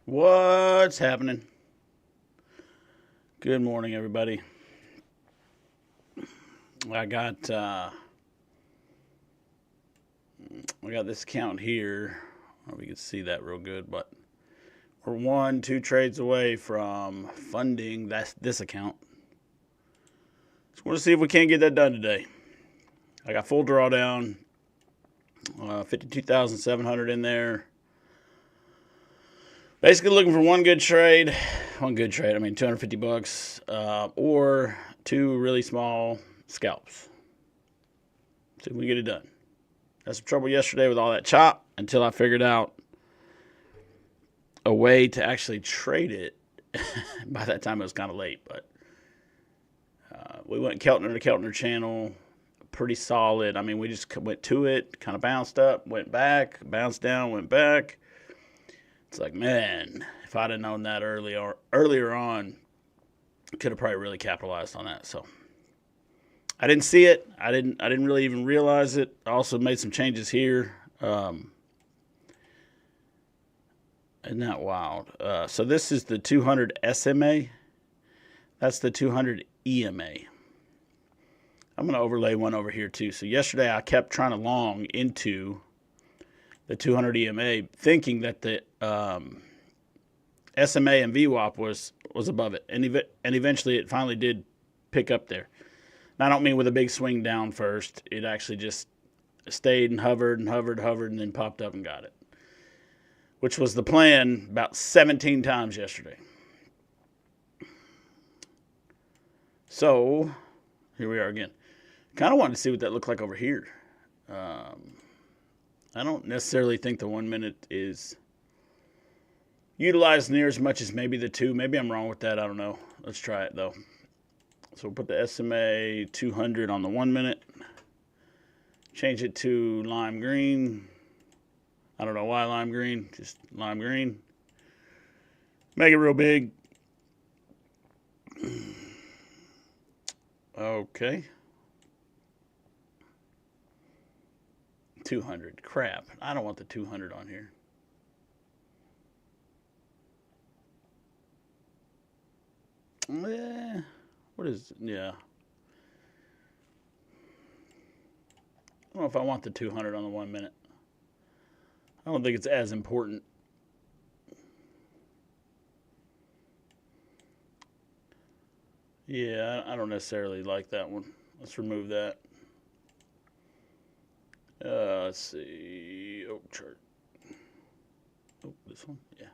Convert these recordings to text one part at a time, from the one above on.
What's happening? Good morning, everybody. I got we got this account here. Well, we can see that real good, but we're 2 trades away from funding this account. Just want to see if we can't get that done today. I got full drawdown, 52,700 in there. Basically looking for one good trade. One good trade. I mean, $250, or two really small scalps. See if we get it done. Had some trouble yesterday with all that chop until I figured out a way to actually trade it. By that time, it was kind of late, but we went Keltner to Keltner channel, pretty solid. I mean, we just went to it, kind of bounced up, went back, bounced down, went back. It's like, man, if I'd have known that earlier on, could have probably really capitalized on that. So I didn't see it. I didn't really even realize it. I also made some changes here. Isn't that wild? So this is the 200 SMA. That's the 200 EMA. I'm going to overlay one over here too. So yesterday I kept trying to long into the 200 EMA, thinking that the SMA and VWAP was above it, and eventually it finally did pick up there. And I don't mean with a big swing down first. It actually just stayed and hovered and hovered, and then popped up and got it, which was the plan about 17 times yesterday. So here we are again. Kind of wanted to see what that looked like over here. I don't necessarily think the 1 minute is utilized near as much as maybe the two. Maybe I'm wrong with that. I don't know. Let's try it though. So we'll put the SMA 200 on the 1 minute. Change it to lime green. I don't know why lime green, just lime green. Make it real big. Okay. 200. Crap. I don't want the 200 on here. What is, yeah. I don't know if I want the 200 on the 1 minute. I don't think it's as important. Yeah, I don't necessarily like that one. Let's remove that. Let's see. Oh, chart. Oh, this one? Yeah.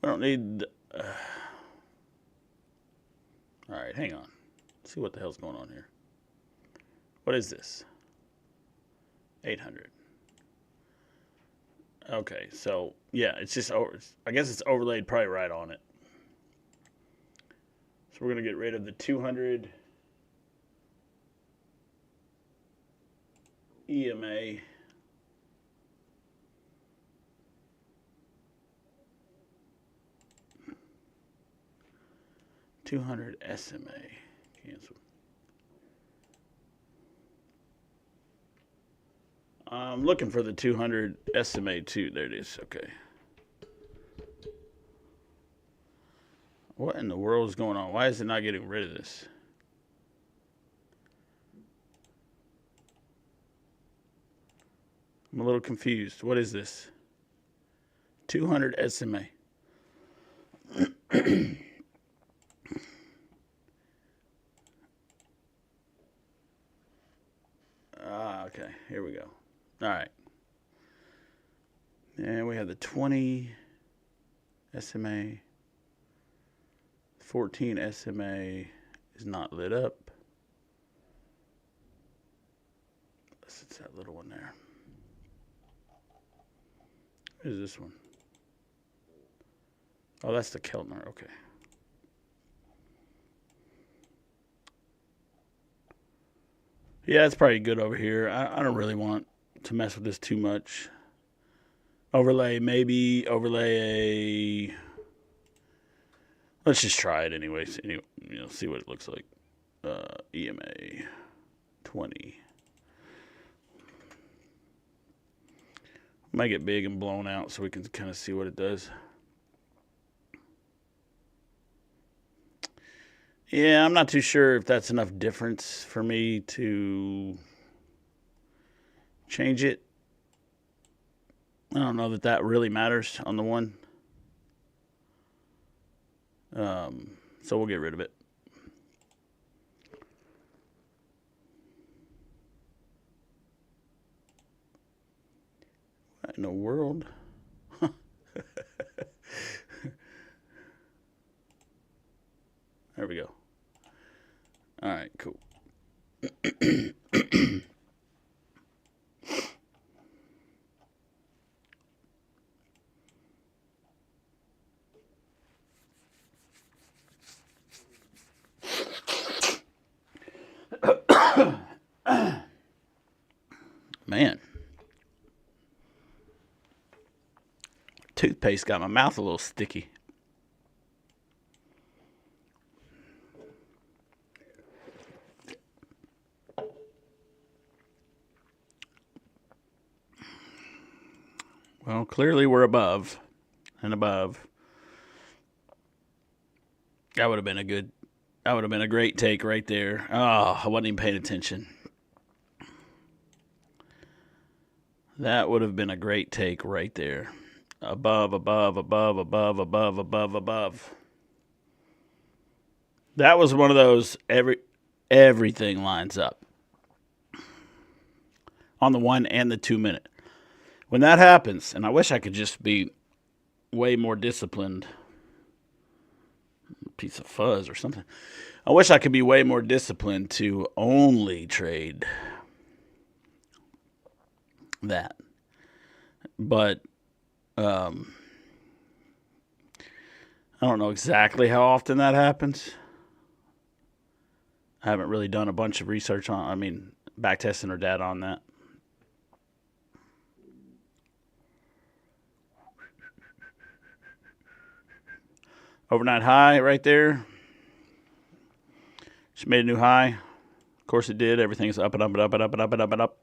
We don't need. All right, hang on. Let's see what the hell's going on here. What is this? 800. Okay, so yeah, it's just over. I guess it's overlaid probably right on it. So we're gonna get rid of the 200 EMA. $200 SMA. Cancel. I'm looking for the 200 SMA too. There it is. Okay. What in the world is going on? Why is it not getting rid of this? I'm a little confused. What is this? 200 SMA. Okay. Here we go. All right. And we have the 20 SMA. 14 SMA is not lit up. It's that little one there. What is this one? Oh, that's the Keltner. Okay. Yeah, it's probably good over here. I don't really want to mess with this too much. Overlay, maybe overlay a. Let's just try it anyways. Anyway, see what it looks like. EMA 20. Make it big and blown out so we can kind of see what it does. Yeah, I'm not too sure if that's enough difference for me to change it. I don't know that really matters on the one. So we'll get rid of it. What in the world? There we go. All right, cool. Man. Toothpaste got my mouth a little sticky. Well, clearly we're above and above. That would have been a great take right there. Oh, I wasn't even paying attention. That would have been a great take right there. Above, above, above, above, above, above, above. That was one of those everything lines up on the 1 and the 2 minute. When that happens, and I wish I could just be way more disciplined, piece of fuzz or something. I wish I could be way more disciplined to only trade that. But I don't know exactly how often that happens. I haven't really done a bunch of research back testing or data on that. Overnight high right there. Just made a new high. Of course it did. Everything's up and up and up and up and up and up and up.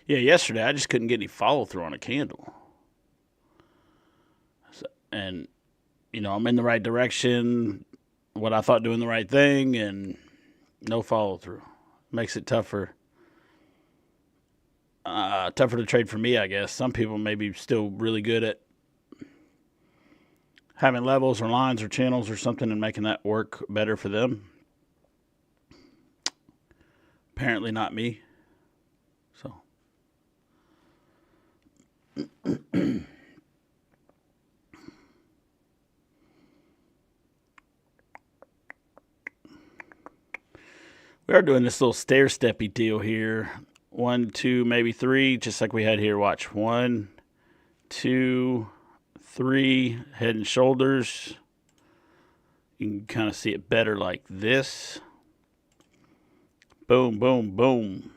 Yeah, yesterday I just couldn't get any follow through on a candle. And I'm in the right direction, what I thought doing the right thing, and no follow through. Makes it tougher to trade for me, I guess. Some people may be still really good at having levels or lines or channels or something and making that work better for them. Apparently not me. So we are doing this little stair-steppy deal here. 1, 2, maybe 3, just like we had here. Watch. 1, 2, 3, head and shoulders. You can kind of see it better like this. Boom, boom, boom.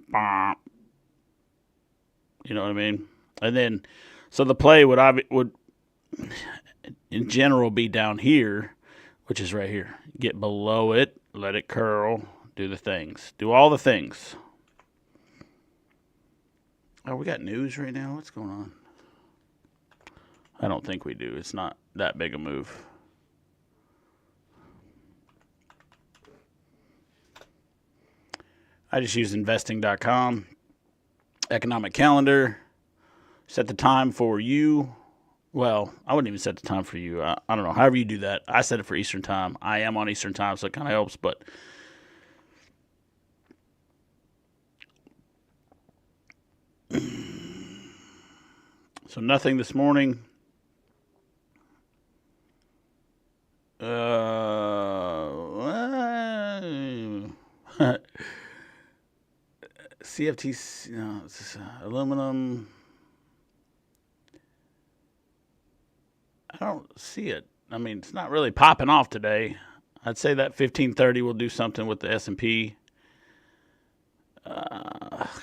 Bah. You know what I mean? And then, so the play would in general be down here, which is right here. Get below it, let it curl, do the things. Do all the things. Oh, we got news right now? What's going on? I don't think we do. It's not that big a move. I just use investing.com. Economic calendar. Set the time for you. Well, I wouldn't even set the time for you. I don't know. However you do that. I set it for Eastern time. I am on Eastern time, so it kind of helps. But so nothing this morning. CFT, it's aluminum. I don't see it. I mean, it's not really popping off today. I'd say that 1530 will do something with the S&P.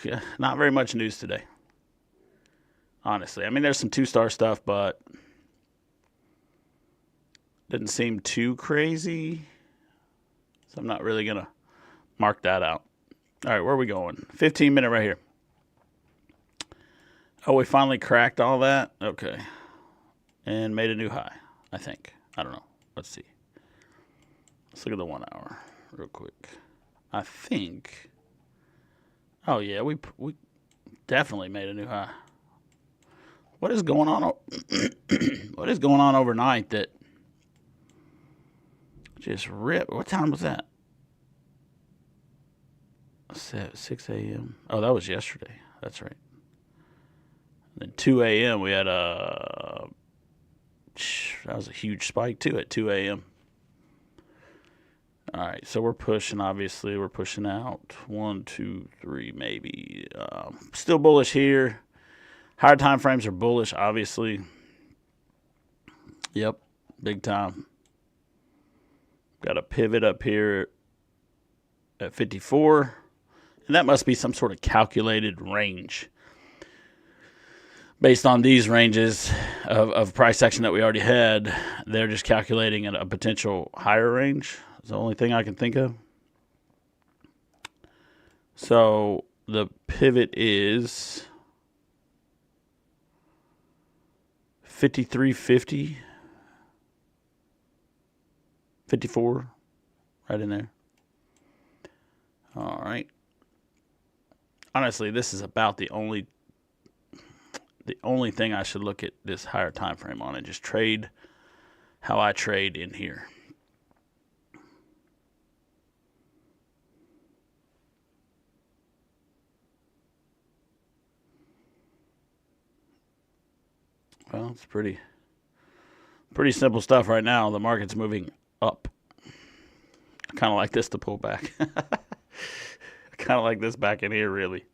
Yeah, not very much news today. honestly. I mean, there's some 2-star stuff, but didn't seem too crazy. So I'm not really going to mark that out. All right, where are we going? 15-minute right here. Oh, we finally cracked all that? Okay. And made a new high, I think. I don't know. Let's see. Let's look at the 1 hour real quick. I think. Oh, yeah, we definitely made a new high. What is going on? What is going on overnight that just ripped? What time was that? 6 a.m. Oh, that was yesterday. That's right. And then 2 a.m. we had that was a huge spike too at 2 a.m. All right, so we're pushing. Obviously, we're pushing out 1, 2, 3, maybe. Still bullish here. Higher time frames are bullish, obviously. Yep, big time. Got a pivot up here at 54. And that must be some sort of calculated range. Based on these ranges of price action that we already had, they're just calculating a potential higher range. It's the only thing I can think of. So the pivot is 53.50, 54, right in there. All right. Honestly, this is about the only thing I should look at this higher time frame on and just trade how I trade in here. Well, it's pretty simple stuff right now. The market's moving up. I kind of like this to pull back. I kind of like this back in here, really.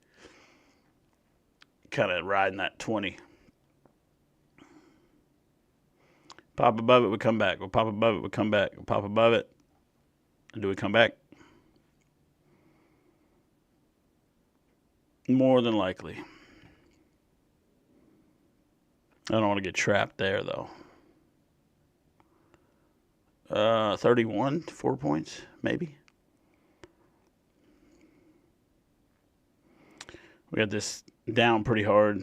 Kind of riding that 20. Pop above it, we come back. We'll pop above it, we come back. We'll pop above it. And do we come back? More than likely. I don't want to get trapped there, though. 31, 4 points, maybe. We got this down pretty hard.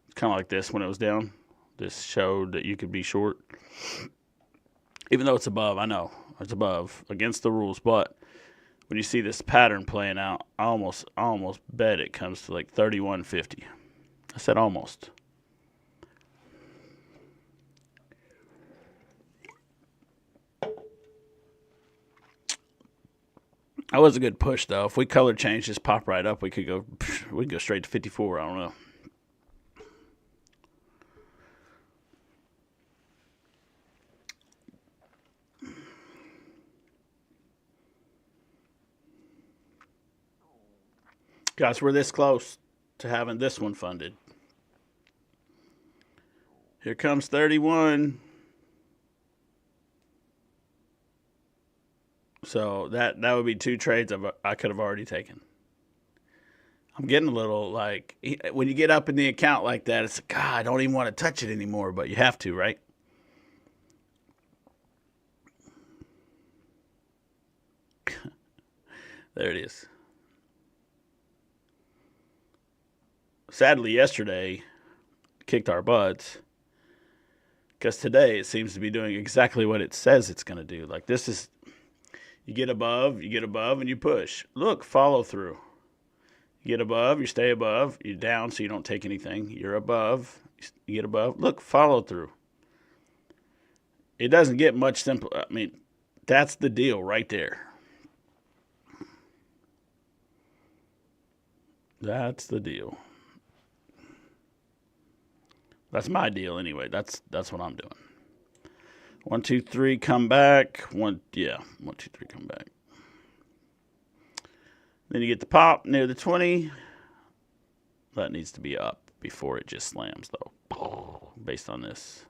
It's kind of like this when it was down. This showed that you could be short. Even though it's above, I know. It's above, against the rules. But when you see this pattern playing out, I almost bet it comes to like 31.50. I said almost. That was a good push, though. If we color change, just pop right up, we could go straight to 54. I don't know. Guys, we're this close to having this one funded. Here comes 31. So that would be 2 trades I could have already taken. I'm getting a little like, when you get up in the account like that, it's like, God, I don't even want to touch it anymore, but you have to, right? There it is. Sadly, yesterday kicked our butts because today it seems to be doing exactly what it says it's going to do. Like this is, you get above, and you push. Look, follow through. You get above, you stay above. You're down, so you don't take anything. You're above, you get above. Look, follow through. It doesn't get much simpler. I mean, that's the deal right there. That's the deal. That's my deal anyway. That's what I'm doing. 1, 2, 3, come back. 1, 2, 3, come back. Then you get the pop near the 20. That needs to be up before it just slams, though, based on this.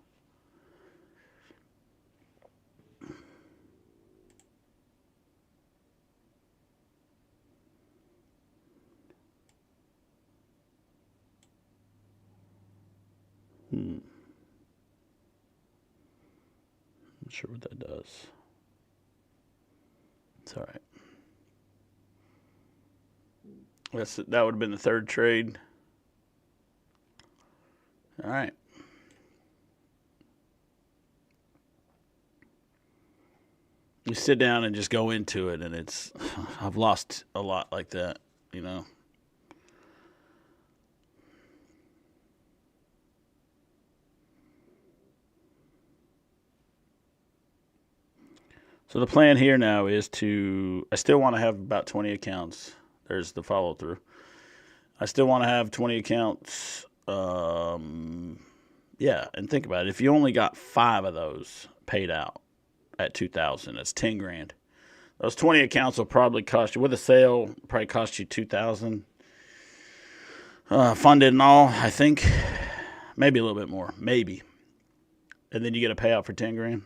Not sure what that does. It's all right. That would have been the third trade. All right. You sit down and just go into it, and I've lost a lot like that, you know. So the plan here now is I still want to have about 20 accounts. There's the follow through. I still want to have 20 accounts. Yeah, and think about it. If you only got 5 of those paid out at 2,000, that's 10 grand. Those 20 accounts will probably cost you, with a sale, probably cost you 2,000. Funded and all, I think. Maybe a little bit more. Maybe. And then you get a payout for 10 grand.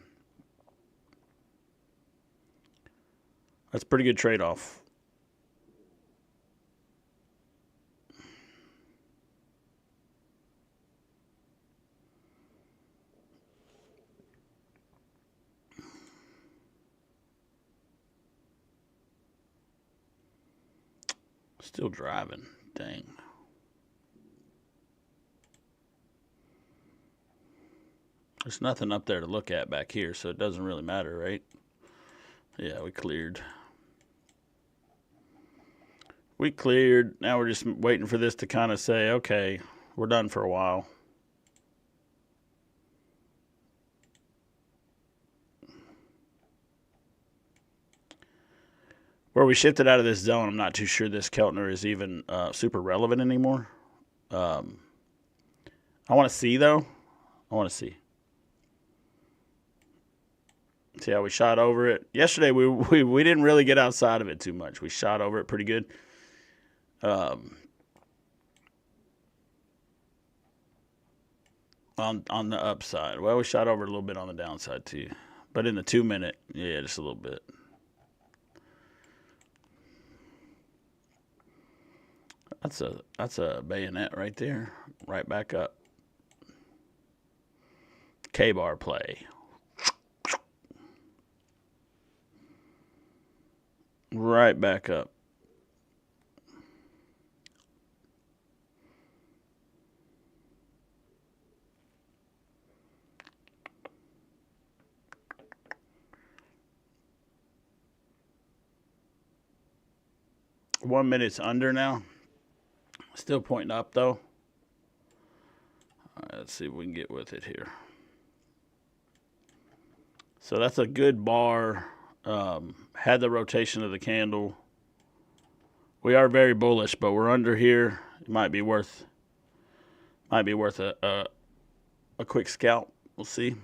That's a pretty good trade-off. Still driving. Dang. There's nothing up there to look at back here, so it doesn't really matter, right? Yeah, we cleared. Now we're just waiting for this to kind of say, okay, we're done for a while. Where we shifted out of this zone, I'm not too sure this Keltner is even super relevant anymore. I want to see, though. I want to see. See how we shot over it. Yesterday, we didn't really get outside of it too much. We shot over it pretty good. On the upside. Well, we shot over a little bit on the downside, too. But in the 2 minute, yeah, just a little bit. That's a bayonet right there. Right back up. K-bar play. Right back up. One minute's under now. Still pointing up, though. All right, let's see if we can get with it here. So that's a good bar. Had the rotation of the candle. We are very bullish, but we're under here. It might be worth a quick scalp. We'll see.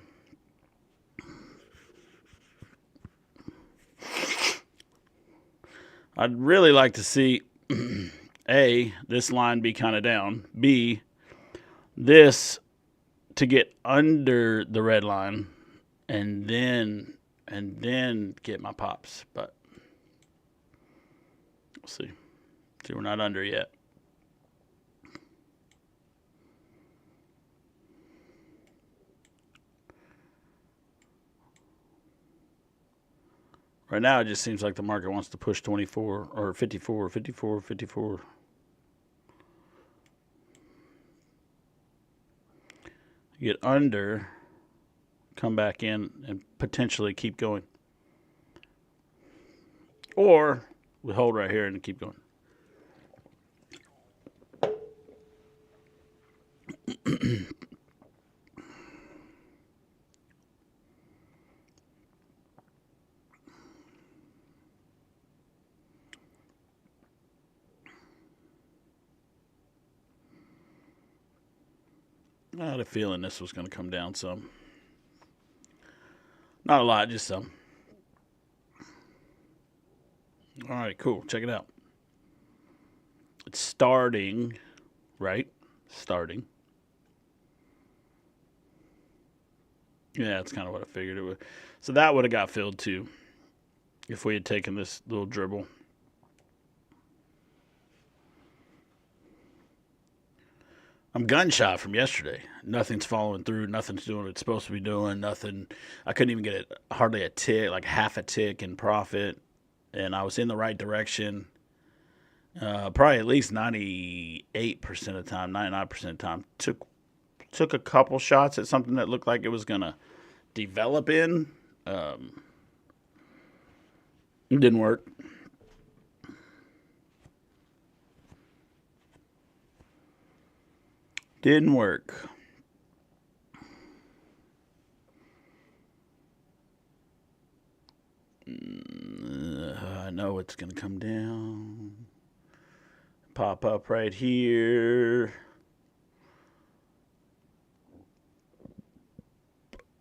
I'd really like to see A, this line be kind of down. B, this to get under the red line and then get my pops. But we'll see. See, we're not under yet. Right now, it just seems like the market wants to push 24 or 54, 54, 54. Get under, come back in, and potentially keep going. Or we hold right here and keep going. I had a feeling this was going to come down some. Not a lot, just some. All right, cool. Check it out. It's starting, right? Starting. Yeah, that's kind of what I figured it would. So that would have got filled too if we had taken this little dribble. I'm gun shy from yesterday. Nothing's following through. Nothing's doing what it's supposed to be doing. Nothing. I couldn't even get it. Hardly a tick, like half a tick in profit, and I was in the right direction. Probably at least 98% of the time, 99% of the time. Took a couple shots at something that looked like it was gonna develop in. It didn't work. Didn't work. I know it's gonna come down. Pop up right here.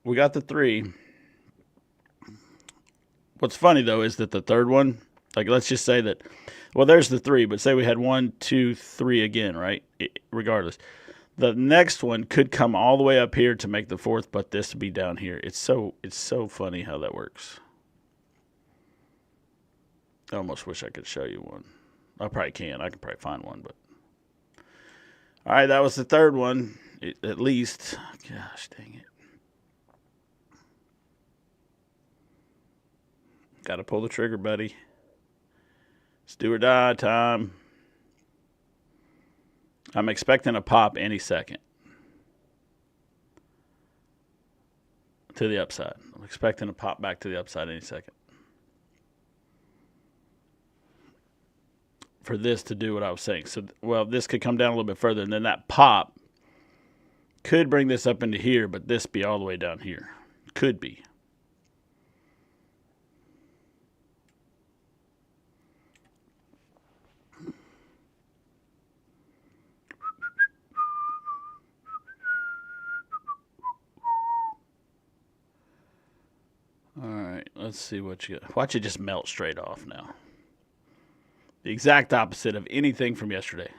We got the 3. What's funny though is that the third one, like let's just say that, well, there's the 3, but say we had 1, 2, 3 again, right? Regardless, the next one could come all the way up here to make the 4th, but this would be down here. It's so funny how that works. I almost wish I could show you one. I probably can. I can probably find one, but all right, that was the third one, at least. Gosh, dang it. Got to pull the trigger, buddy. It's do or die time. I'm expecting a pop any second to the upside. I'm expecting a pop back to the upside any second. For this to do what I was saying. So, well, this could come down a little bit further, and then that pop could bring this up into here, but this be all the way down here. Could be. All right, let's see what you got. Watch it just melt straight off now. The exact opposite of anything from yesterday.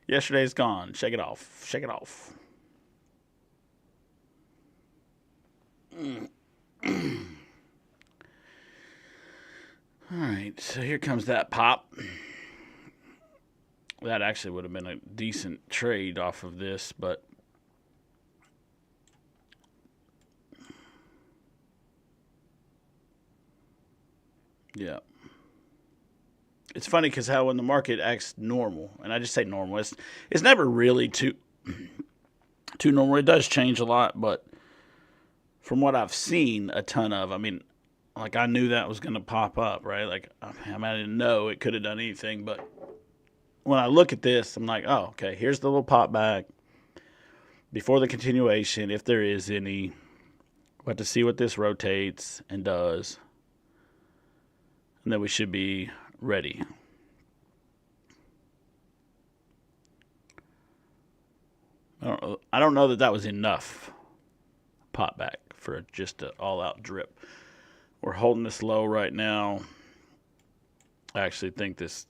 Yesterday's gone. Shake it off. Shake it off. All right, so here comes that pop. That actually would have been a decent trade off of this, but yeah. It's funny because how when the market acts normal, and I just say normal, it's never really too normal. It does change a lot, but from what I've seen a ton of, I mean, like I knew that was going to pop up, right? Like I didn't know it could have done anything, but when I look at this, I'm like, oh, okay, here's the little pop back before the continuation, if there is any. We'll have to see what this rotates and does, and then we should be ready. I don't know that was enough pop back for just an all-out drip. We're holding this low right now. I actually think this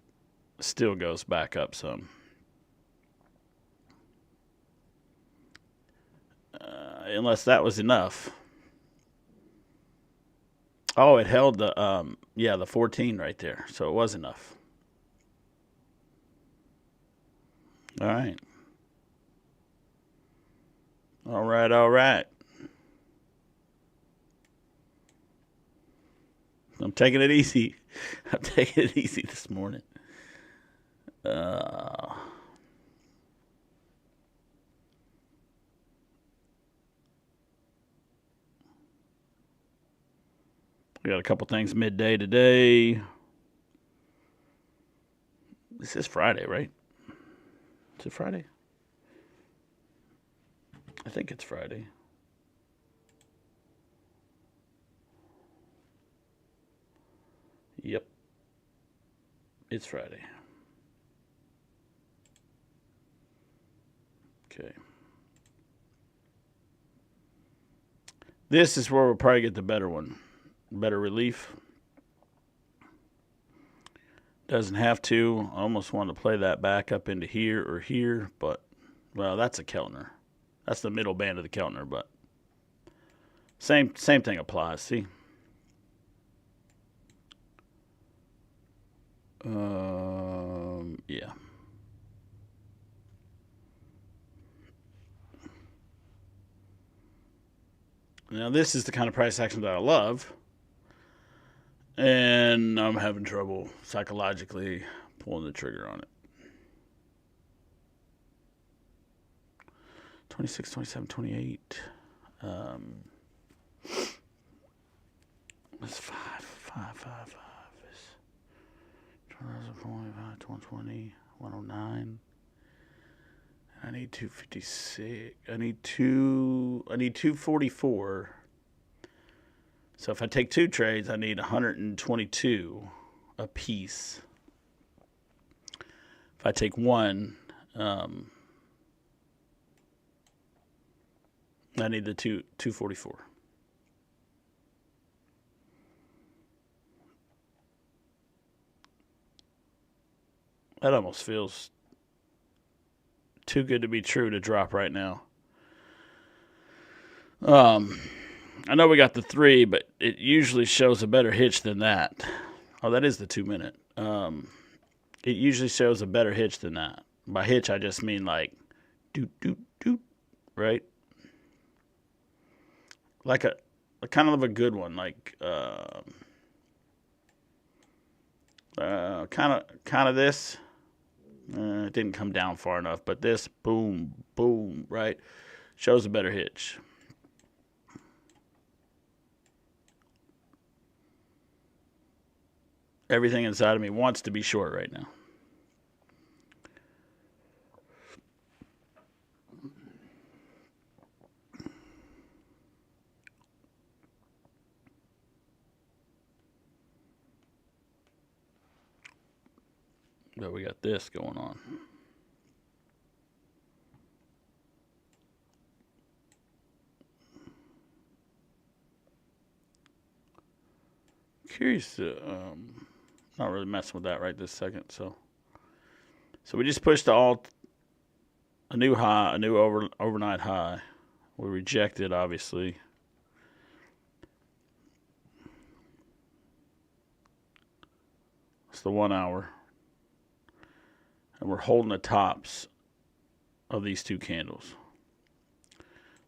still goes back up some. Unless that was enough. Oh, it held the 14 right there, so it was enough. All right. All right, all right. I'm taking it easy. I'm taking it easy this morning. We got a couple things midday today. This is Friday, right? Is it Friday? I think it's Friday. Yep. It's Friday. Okay. This is where we'll probably get the better one. Better relief. Doesn't have to. I almost want to play that back up into here or here, but, well, that's a Keltner. That's the middle band of the Keltner, but same thing applies, see? Yeah. Now this is the kind of price action that I love, and I'm having trouble psychologically pulling the trigger on it. 26, 27, 28. That's 5. 120, 109. I need 256. I need 244. So if I take 2 trades, I need 122 a piece. If I take 1, I need the 244. That almost feels too good to be true to drop right now. I know we got the 3, but it usually shows a better hitch than that. Oh, that is the 2 minute. It usually shows a better hitch than that. By hitch, I just mean like doot doot doot, right? Like a kind of a good one, like kind of this. It didn't come down far enough, but this boom, boom, right, shows a better hitch. Everything inside of me wants to be short right now. But we got this going on. Curious to, not really messing with that right this second. So we just pushed a new high, a new overnight high. We rejected, obviously. It's the 1 hour. And we're holding the tops of these 2 candles.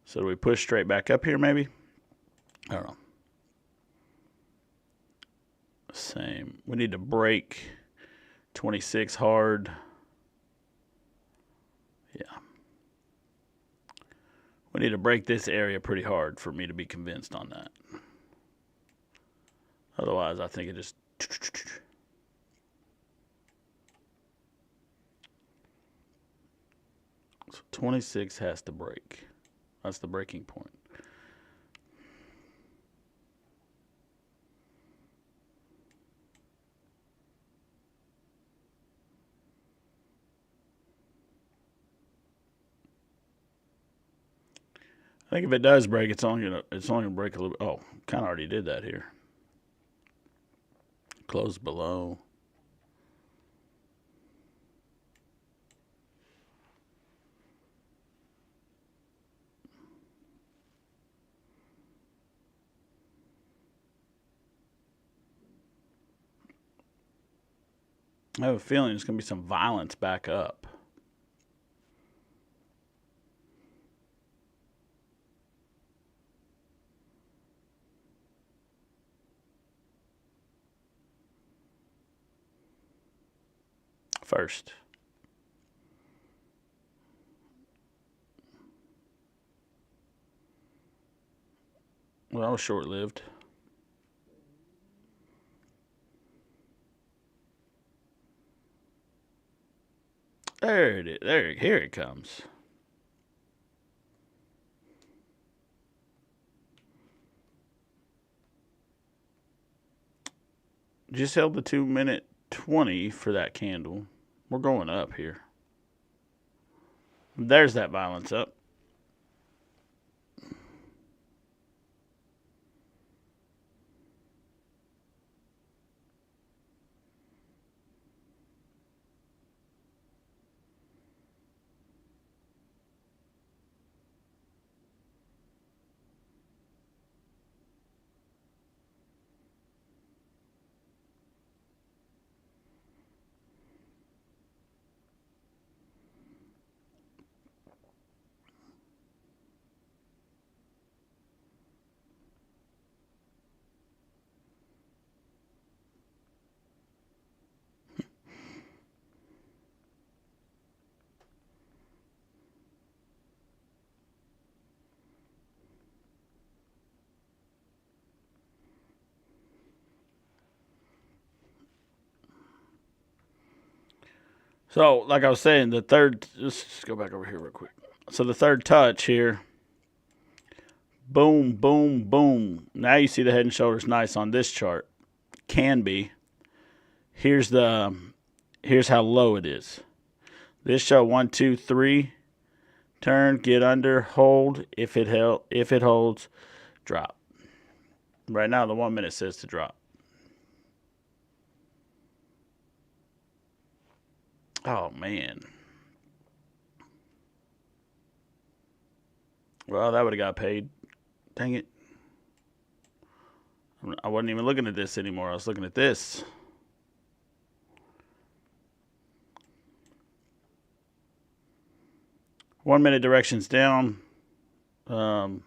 So do we push straight back up here maybe? I don't know. Same. We need to break 26 hard. Yeah. We need to break this area pretty hard for me to be convinced on that. Otherwise, I think it just... So 26 has to break. That's the breaking point. I think if it does break, it's only gonna break a little bit. Oh, kind of already did that here. Close below. I have a feeling there's going to be some violence back up. First. Well, short-lived. There it is. Here it comes. Just held the 2-minute 20 for that candle. We're going up here. There's that violence up. So, like I was saying, the third. Let's go back over here real quick. So the third touch here. Boom, boom, boom. Now you see the head and shoulders nice on this chart. Can be. Here's how low it is. This show 1, 2, 3. Turn, get under, hold. If it holds, drop. Right now, the 1 minute says to drop. Oh man. Well, that would have got paid. Dang it. I wasn't even looking at this anymore. I was looking at this. One minute directions down. But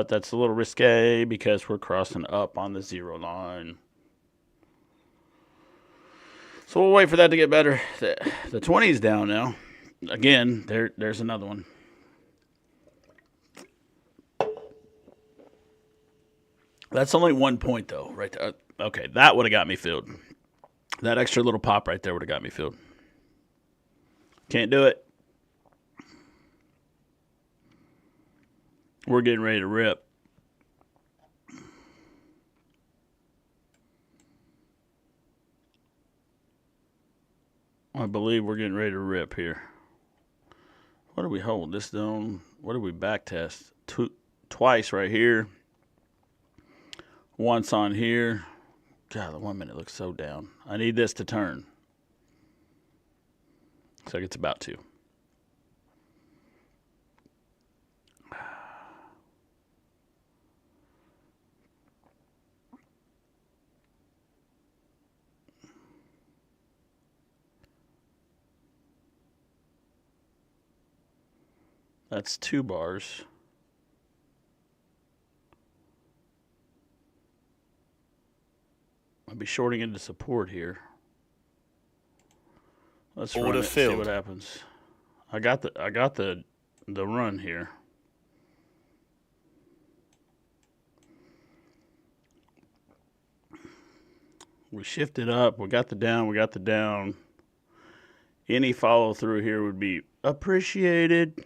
that's a little risque because we're crossing up on the 0 line. So we'll wait for that to get better. The 20 is down now. Again, there's another one. That's only 1 point, though, right there. Okay, that would have got me filled. That extra little pop right there would have got me filled. Can't do it. We're getting ready to rip. I believe we're getting ready to rip here. What do we hold? This zone. What do we back test? Twice right here. Once on here. God, the 1 minute looks so down. I need this to turn. Looks like it's about to. That's 2 bars. I'll be shorting into support here. Let's run it, see what happens. I got the run here. We shifted up. We got the down. Any follow through here would be appreciated.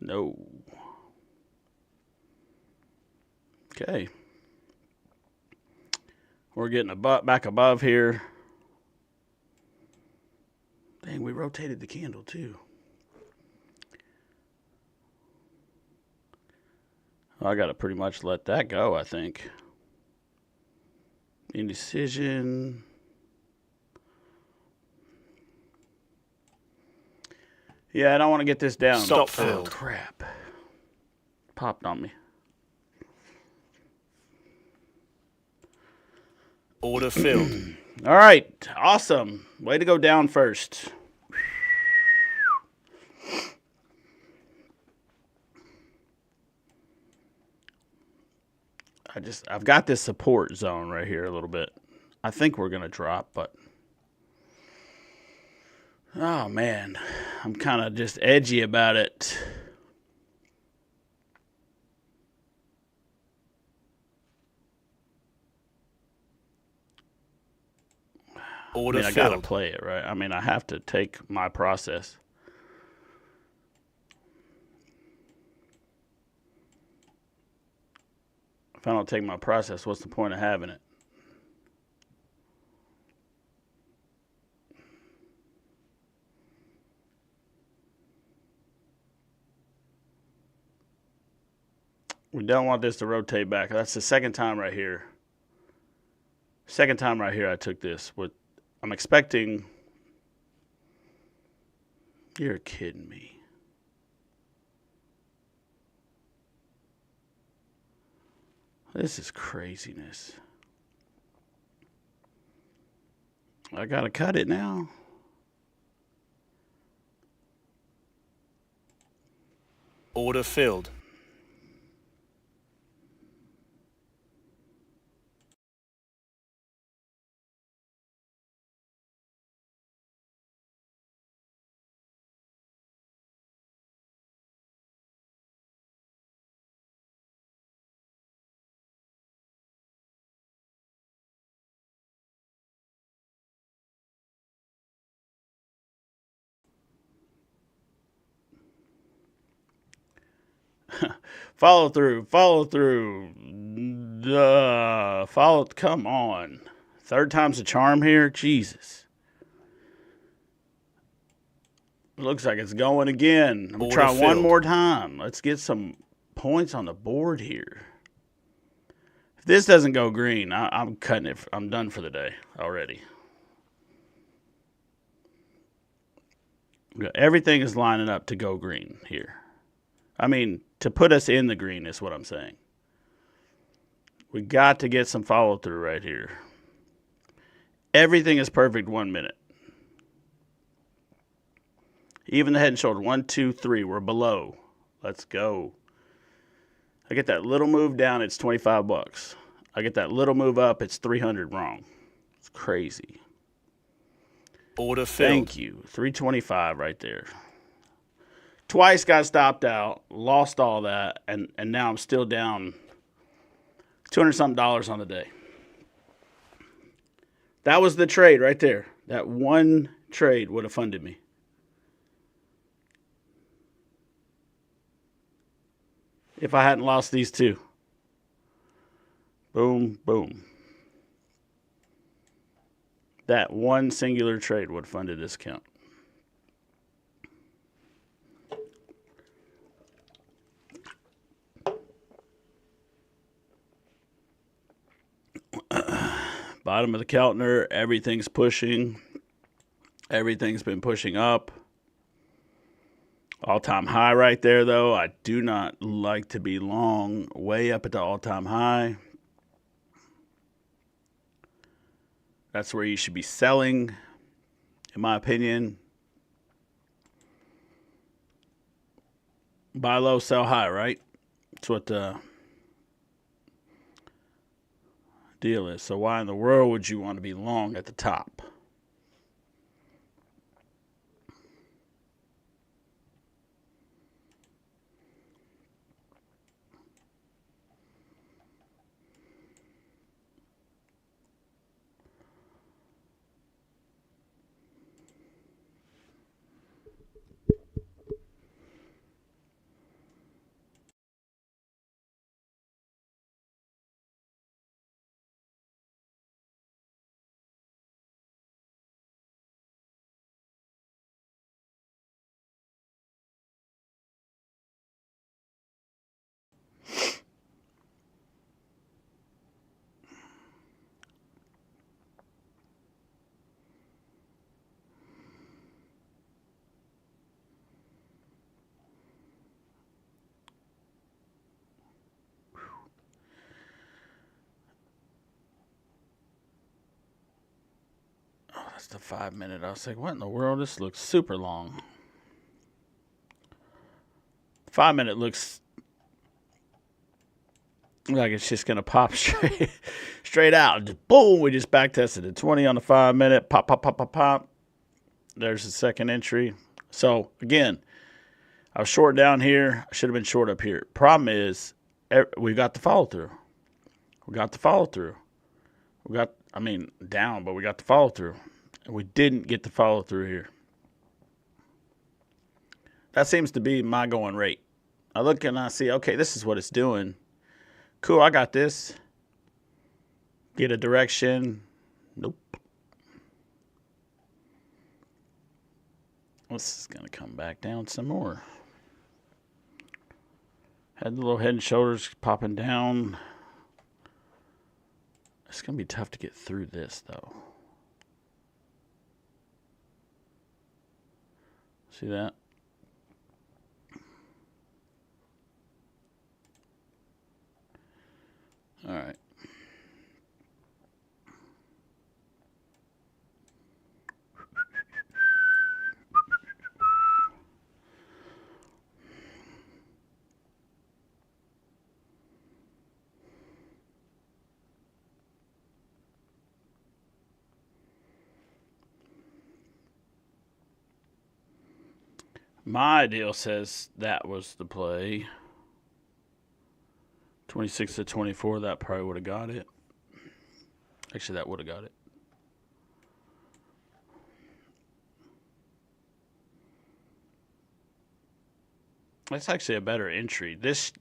No. Okay. We're getting back above here. Dang, we rotated the candle too. I got to pretty much let that go, I think. Indecision. Yeah, I don't want to get this down. Stop filled. Oh, crap. Popped on me. Order filled. All right. Awesome. Way to go down first. I've got this support zone right here a little bit. I think we're going to drop, but oh man, I'm kind of just edgy about it. Order I got to play it, right? I mean, I have to take my process. If I don't take my process, what's the point of having it? We don't want this to rotate back. That's the second time right here. Second time right here I took this. I'm expecting... You're kidding me. This is craziness. I gotta cut it now. Order filled. Follow through. Follow through. Follow. Come on. Third time's a charm here. Jesus. Looks like it's going again. I'm going to try Order one filled. more time. Let's get some points on the board here. If this doesn't go green, I'm cutting it. I'm done for the day already. Everything is lining up to go green here. I mean, to put us in the green is what I'm saying. We got to get some follow through right here. Everything is perfect 1 minute. Even the head and shoulder. 1, 2, 3. We're below. Let's go. I get that little move down, it's $25. I get that little move up, it's 300 wrong. It's crazy. Order filled. Thank you. 325 right there. Twice got stopped out, lost all that, and now I'm still down $200-something on the day. That was the trade right there. That one trade would have funded me. If I hadn't lost these two. Boom, boom. That one singular trade would have funded this account. Bottom of the Keltner, everything's pushing. Everything's been pushing up. All-time high right there, though. I do not like to be long way up at the all-time high. That's where you should be selling, in my opinion. Buy low, sell high, right? That's what the deal is. So why in the world would you want to be long at the top? That's the 5 minute. I was like, what in the world? This looks super long. 5 minute looks like it's just gonna pop straight out. Just boom, we just back tested it. 20 on the 5 minute. Pop, pop, pop, pop, pop. There's the second entry. So again, I was short down here. I should have been short up here. Problem is, we got the follow through. We got the follow through. Down, but we got the follow through. And we didn't get the follow through here. That seems to be my going rate. I look and I see, okay, this is what it's doing. Cool, I got this. Get a direction. Nope. This is going to come back down some more. Had the little head and shoulders popping down. It's going to be tough to get through this, though. See that? All right. My deal says that was the play. 26 to 24, that probably would have got it. Actually, that would have got it. That's actually a better entry. This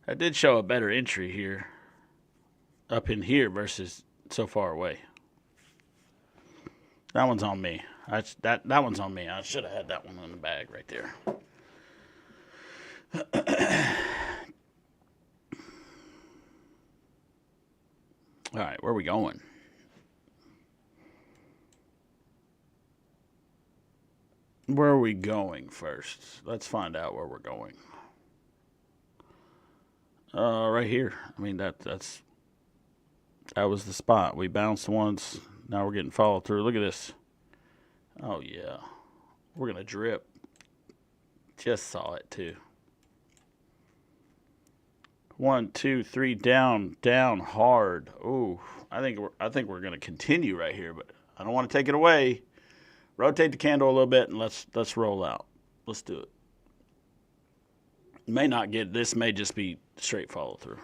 That did show a better entry here, up in here versus so far away. That one's on me. That one's on me. I should have had that one in the bag right there. All right, where are we going? Where are we going first? Let's find out where we're going. Right here. I mean, that was the spot. We bounced once. Now we're getting followed through. Look at this. Oh, yeah. We're going to drip. Just saw it, too. 1, 2, 3, down hard. Ooh, I think we're going to continue right here, but I don't want to take it away. Rotate the candle a little bit and let's roll out. Let's do it. May not get this. May just be straight follow through.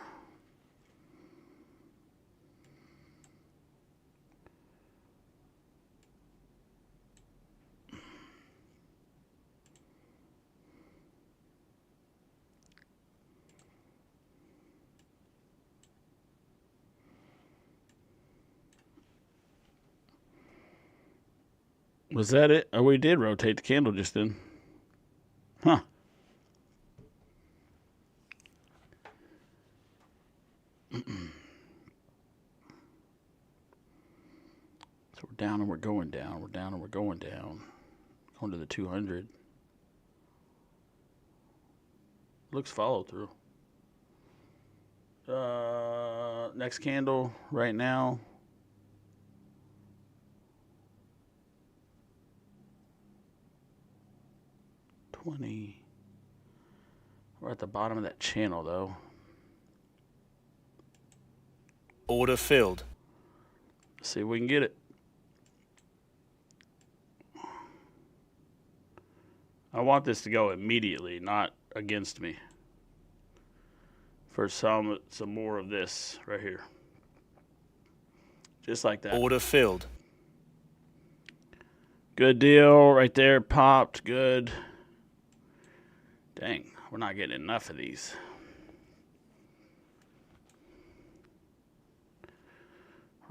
Was that it? Oh, we did rotate the candle just then. Huh. So we're down and we're going down. We're down and we're going down. Going to the 200. Looks follow through. Next candle right now. We're at the bottom of that channel, though. Order filled. Let's see if we can get it. I want this to go immediately, not against me. For some more of this right here. Just like that. Order filled. Good deal right there. Popped. Good. Dang, we're not getting enough of these.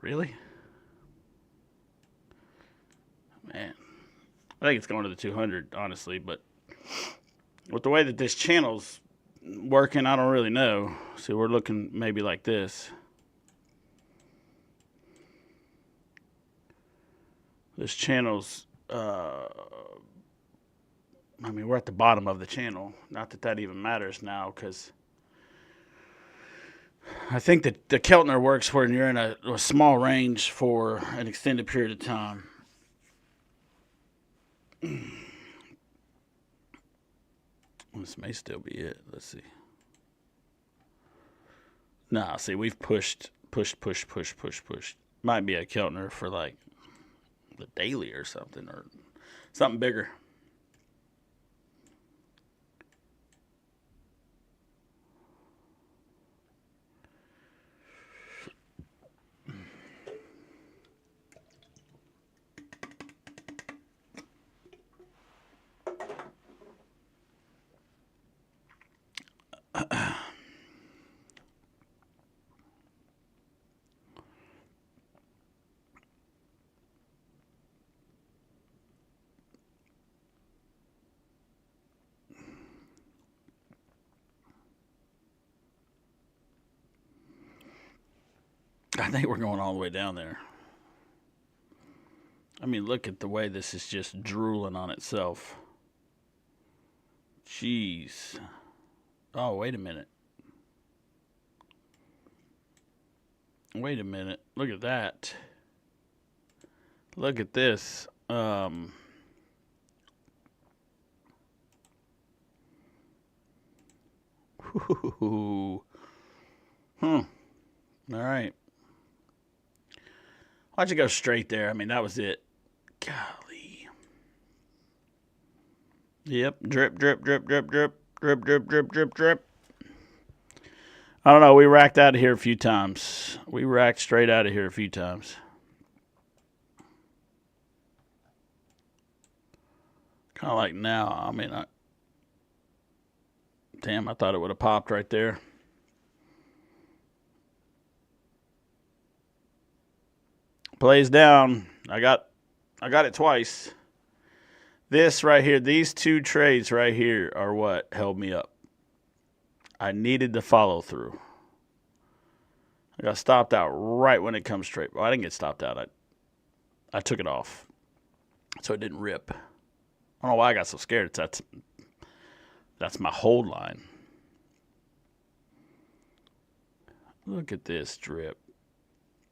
Really? Man. I think it's going to the 200, honestly, but with the way that this channel's working, I don't really know. See, we're looking maybe like this. This channel's, I mean, we're at the bottom of the channel. Not that that even matters now, because I think that the Keltner works when you're in a small range for an extended period of time. This may still be it. Let's see. Nah, see, we've pushed. Might be a Keltner for like the daily or something bigger. I think we're going all the way down there. I mean, look at the way this is just drooling on itself. Jeez. Oh, wait a minute. Wait a minute. Look at that. Look at this. All right. Why'd you go straight there? I mean, that was it. Golly. Yep. Drip. I don't know. We racked out of here a few times. We racked straight out of here a few times. Kind of like now. I mean, Damn, I thought it would have popped right there. Plays down. I got it twice. This right here, these two trades right here are what held me up. I needed the follow through. I got stopped out right when it comes straight. Well, I didn't get stopped out. I took it off, so it didn't rip. I don't know why I got so scared. That's my hold line. Look at this drip.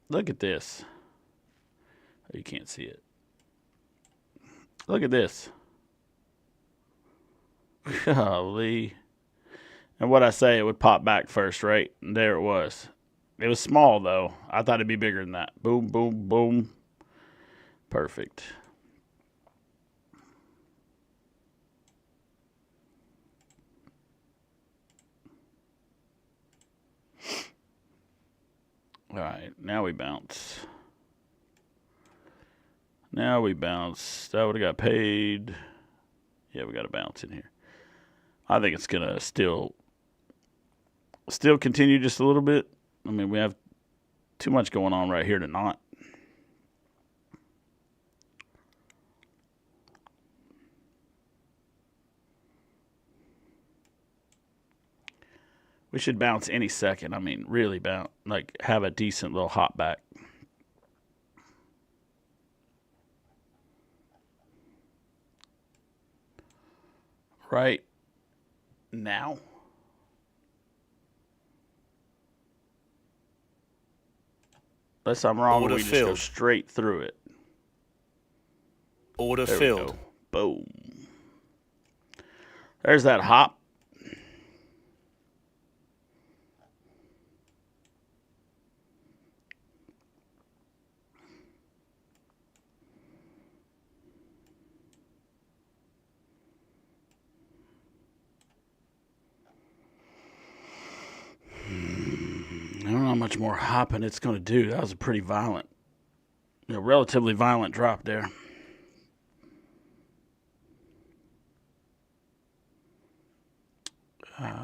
Look at this. Oh, you can't see it. Look at this. Golly. And what I say, it would pop back first, right? And there it was. It was small, though. I thought it'd be bigger than that. Boom, boom, boom. Perfect. All right, now we bounce. Now we bounce. That would have got paid. Yeah, we got a bounce in here. I think it's going to still continue just a little bit. I mean, we have too much going on right here to not. We should bounce any second. I mean, really bounce. Like, have a decent little hop back. Right now. Unless I'm wrong, Order we just go filled. straight through it. Order There we filled. go. Boom. There's that hop. I don't know how much more hopping it's going to do. That was a pretty violent, relatively violent drop there. $225.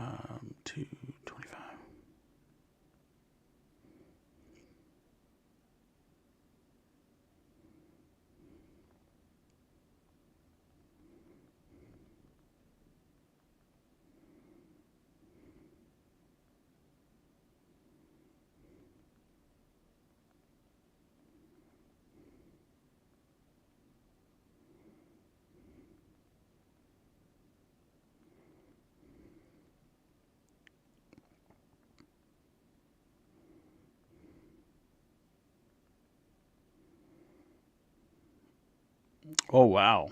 Oh, wow.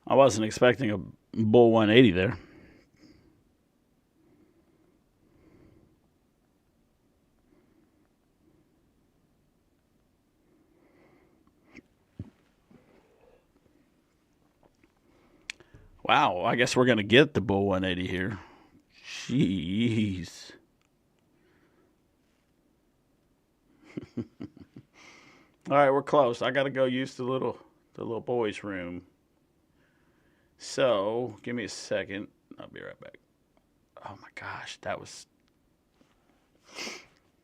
I wasn't expecting a bull 180 there. Wow, I guess we're going to get the bull 180 here. Jeez. All right, we're close. I got to go use the little boys' room. So, give me a second. I'll be right back. Oh my gosh, that was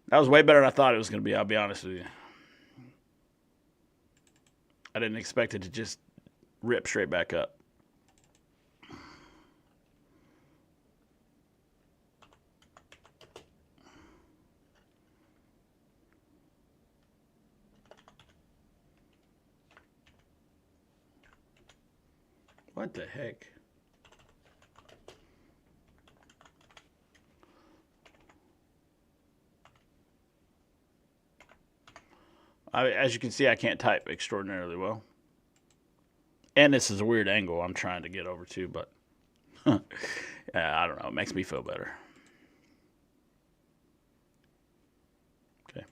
way better than I thought it was going to be. I'll be honest with you. I didn't expect it to just rip straight back up. What the heck? As you can see, I can't type extraordinarily well. And this is a weird angle I'm trying to get over to, but I don't know. It makes me feel better. Okay.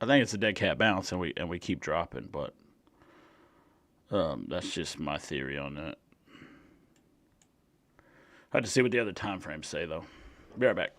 I think it's a dead cat bounce, and we keep dropping, but that's just my theory on that. I have to see what the other time frames say, though. Be right back.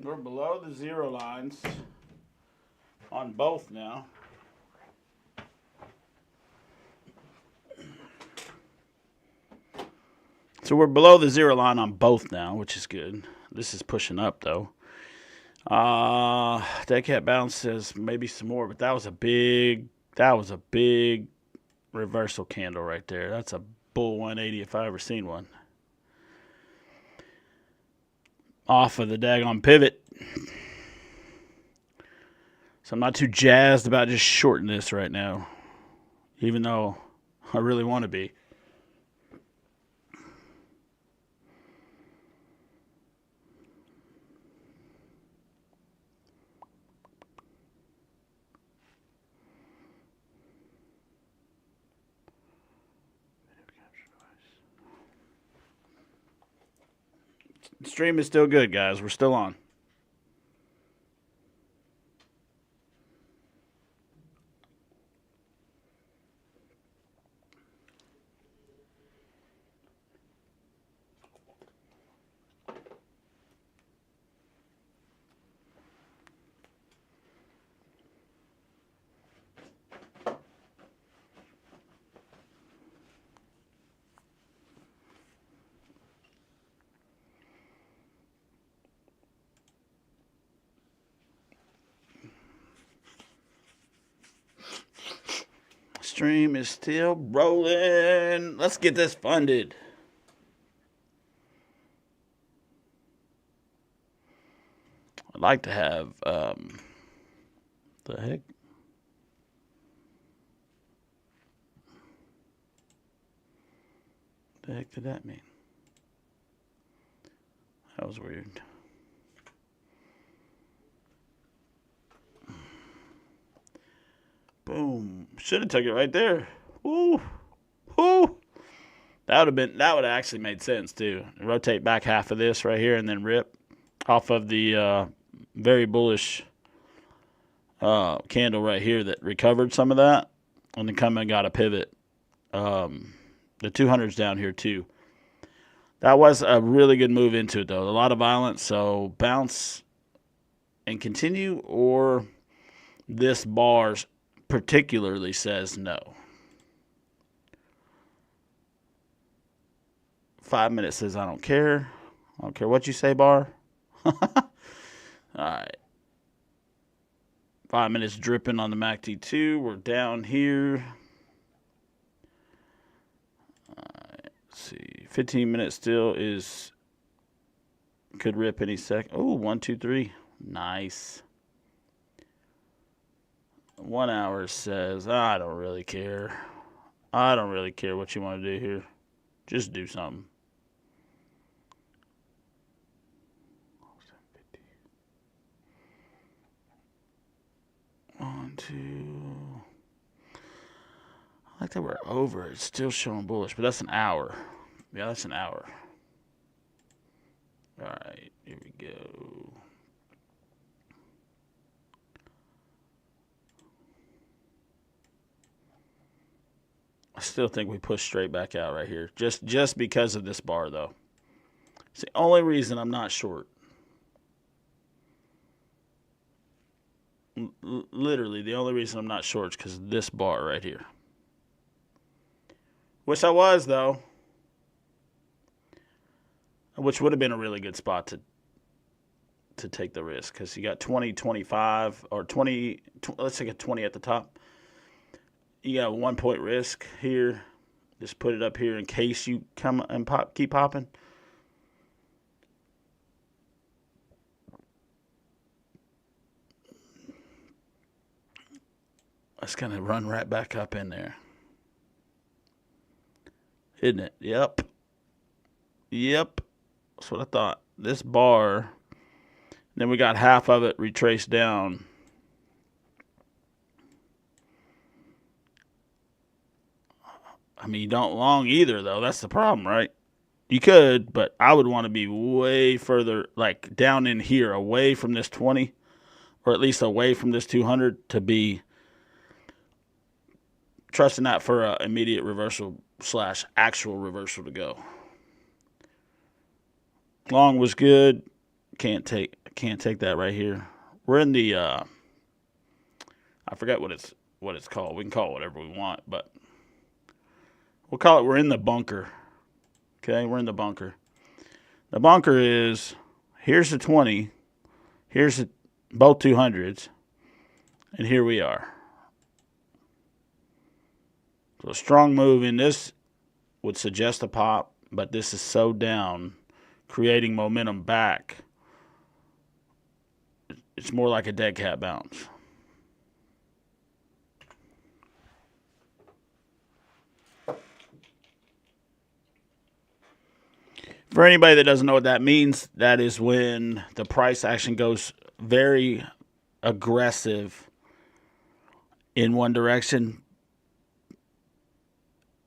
We're below the zero lines on both now. So we're below the zero line on both now, which is good. This is pushing up though. Dead cat bounce says maybe some more, but that was a big reversal candle right there. That's a bull 180 if I ever seen one. Off of the daggone pivot. So I'm not too jazzed about just shorting this right now, even though I really want to be. The stream is still good, guys. We're still on. Stream is still rolling. Let's get this funded. I'd like to have the heck? The heck did that mean? That was weird. Boom. Should have took it right there. Woo. Woo. That would have actually made sense too. Rotate back half of this right here and then rip off of the very bullish candle right here that recovered some of that, and then come and got a pivot. The 200's down here too. That was a really good move into it though. A lot of violence, so bounce and continue, or this bar particularly says no. 5 minutes says I don't care. I don't care what you say, bar. All right. 5 minutes dripping on the MACD2. We're down here. Let's see. 15 minutes still is, could rip any second. Oh, 1, 2, 3. Nice. 1 hour says, I don't really care. I don't really care what you want to do here. Just do something. 1, 2. I like that we're over. It's still showing bullish, but that's an hour. Yeah, that's an hour. All right, here we go. I still think we push straight back out right here. Just because of this bar, though. It's the only reason I'm not short. Literally, the only reason I'm not short is because of this bar right here. Wish I was, though. Which would have been a really good spot to take the risk, because you got 20, 25, or 20, let's take a 20 at the top. You got a 1 point risk here. Just put it up here in case you come and keep popping. That's going to run right back up in there. Isn't it? Yep. Yep. That's what I thought. This bar, then we got half of it retraced down. I mean, you don't long either, though. That's the problem, right? You could, but I would want to be way further, like down in here, away from this 20, or at least away from this 200, to be trusting that for an immediate reversal / actual reversal to go. Long was good. Can't can't take that right here. We're in the I forget what it's called. We can call it whatever we want, but we'll call it we're in the bunker. Okay, we're in the bunker. The bunker is here's the 20, here's both 200s, and here we are. So a strong move in this would suggest a pop, but this is so down, creating momentum back. It's more like a dead cat bounce. For anybody that doesn't know what that means, that is when the price action goes very aggressive in one direction,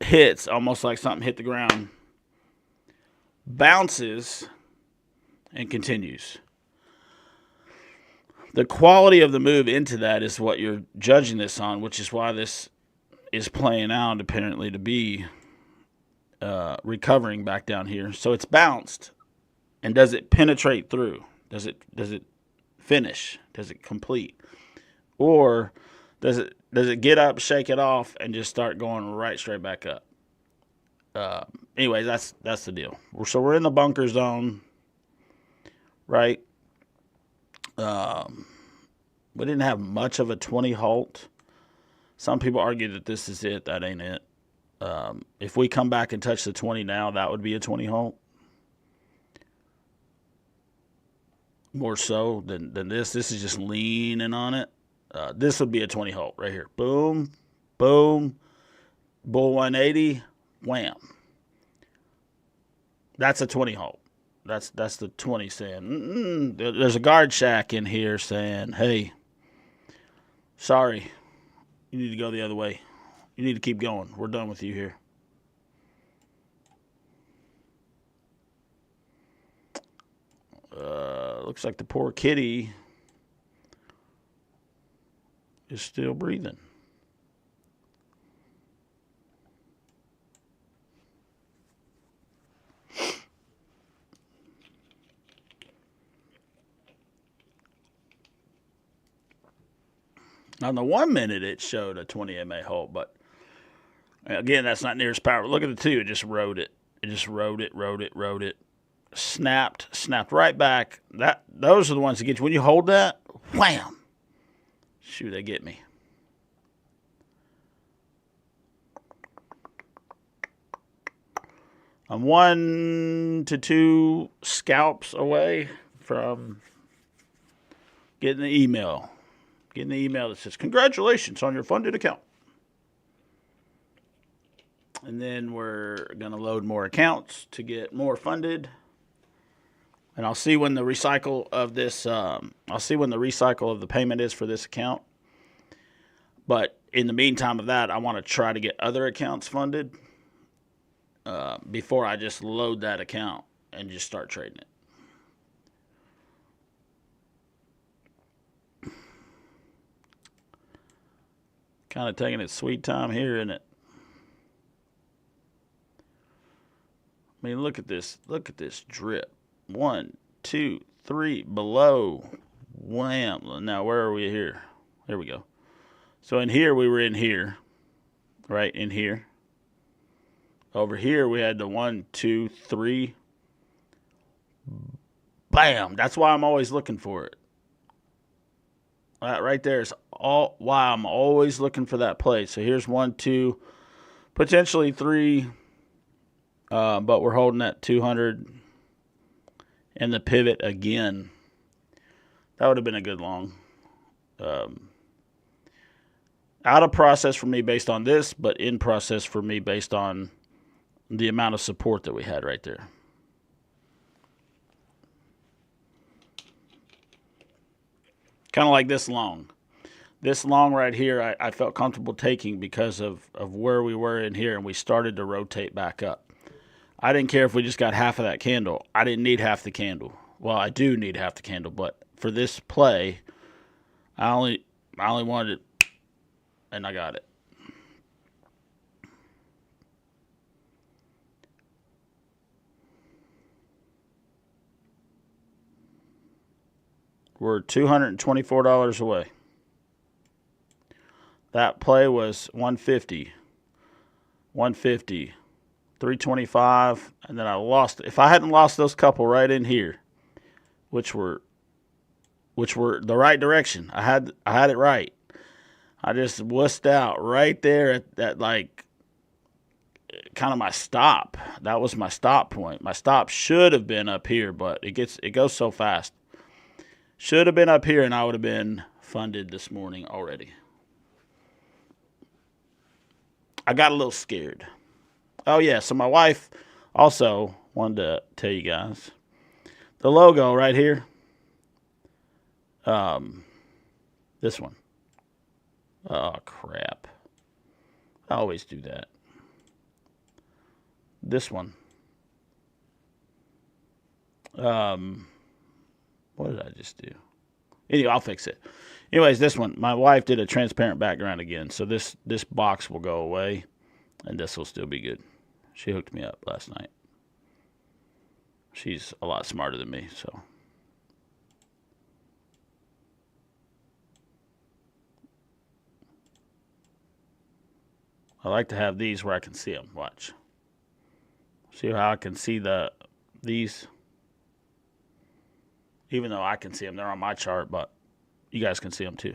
hits almost like something hit the ground, bounces, and continues. The quality of the move into that is what you're judging this on, which is why this is playing out apparently to be recovering back down here. So it's bounced, and does it penetrate through? Does it finish? Does it complete? Or does it get up, shake it off, and just start going right straight back up? Anyways, that's the deal. So we're in the bunker zone, right? We didn't have much of a 20 halt. Some people argue that this is it. That ain't it. If we come back and touch the 20 now, that would be a 20 halt. More so than this. This is just leaning on it. This would be a 20 halt right here. Boom, boom, bull 180, wham. That's a 20 halt. That's the 20 saying, there's a guard shack in here saying, hey, sorry, you need to go the other way. You need to keep going. We're done with you here. Looks like the poor kitty is still breathing. On the 1 minute, it showed a 20 MA halt, but again, that's not near as powerful. Look at the 2. It just rode it. It just rode it. Snapped right back. Those are the ones that get you. When you hold that, wham! Shoot, they get me. I'm 1 to 2 scalps away from getting the email. Getting the email that says, congratulations on your funded account. And then we're going to load more accounts to get more funded. And I'll see when the recycle of this, I'll see when the recycle of the payment is for this account. But in the meantime of that, I want to try to get other accounts funded before I just load that account and just start trading it. Kind of taking its sweet time here, isn't it? I mean, look at this. Look at this drip. 1, 2, 3 below. Wham. Now, where are we here? There we go. So in here, we were in here. Right in here. Over here, we had the 1, 2, 3. Bam. That's why I'm always looking for it. That right there is all why I'm always looking for that play. So here's 1, 2, potentially 3, but we're holding that 200 and the pivot again. That would have been a good long. Out of process for me based on this, but in process for me based on the amount of support that we had right there. Kind of like this long. This long right here, I felt comfortable taking because of where we were in here, and we started to rotate back up. I didn't care if we just got half of that candle. I didn't need half the candle. Well, I do need half the candle, but for this play, I only wanted it, and I got it. We're $224 away. That play was 150, 150, 325, and then I lost. If I hadn't lost those couple right in here, which were the right direction, I had it right. I just wussed out right there at like kind of my stop. That was my stop point. My stop should have been up here, but it goes so fast. Should have been up here, and I would have been funded this morning already. I got a little scared. Oh yeah, so my wife also wanted to tell you guys the logo right here. This one. Oh crap! I always do that. This one. What did I just do? Anyway, I'll fix it. Anyways, this one. My wife did a transparent background again, so this box will go away, and this will still be good. She hooked me up last night. She's a lot smarter than me, so. I like to have these where I can see them. Watch. See how I can see these? Even though I can see them, they're on my chart, but you guys can see them too.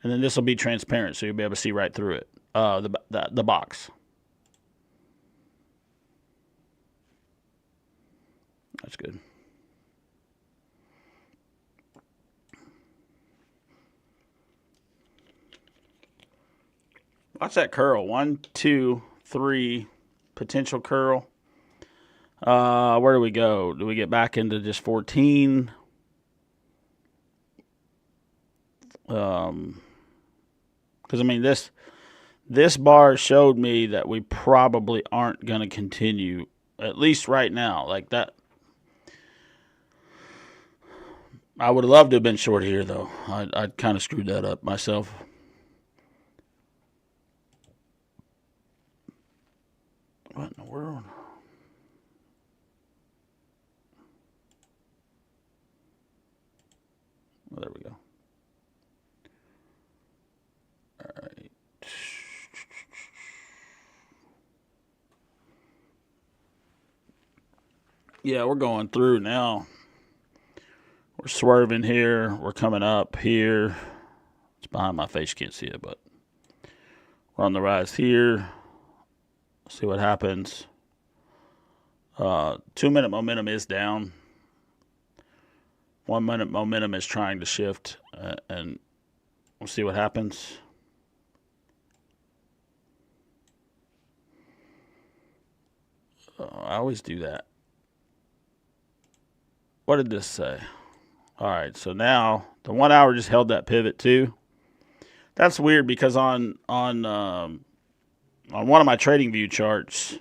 And then this will be transparent, so you'll be able to see right through it. The box. That's good. Watch that curl. 1, 2, 3 potential curl. Where do we go? Do we get back into just 14? Because I mean this bar showed me that we probably aren't going to continue, at least right now. Like that. I would have loved to have been short here, though. I kind of screwed that up myself. What in the world? Oh, there we go. All right. Yeah, we're going through now. We're swerving here. We're coming up here. It's behind my face. You can't see it, but we're on the rise here. See what happens. 2-minute momentum is down. 1-minute momentum is trying to shift, and we'll see what happens. I always do that. What did this say? All right, so now the 1 hour just held that pivot too. That's weird because on one of my trading view charts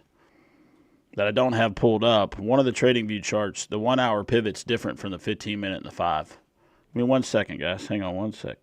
that I don't have pulled up, one of the trading view charts, the 1 hour pivot's different from the 15-minute and the 5. Give me 1 second, guys. Hang on 1 sec.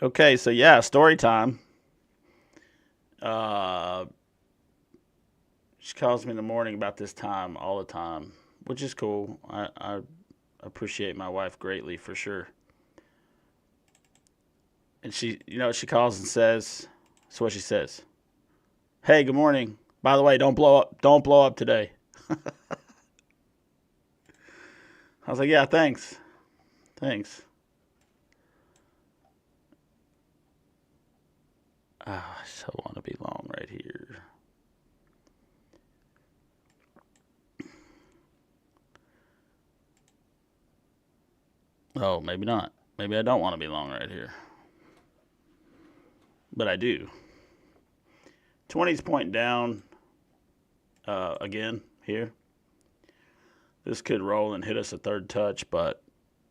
Okay, so yeah, story time. Uh, she calls me in the morning about this time all the time, which is cool. I appreciate my wife greatly for sure. And she calls and says, "That's what she says. Hey, good morning. By the way, don't blow up. Don't blow up today." I was like, "Yeah, thanks, thanks." I so want to be long right here. Oh, maybe not. Maybe I don't want to be long right here. But I do. 20's pointing down again here. This could roll and hit us a third touch, but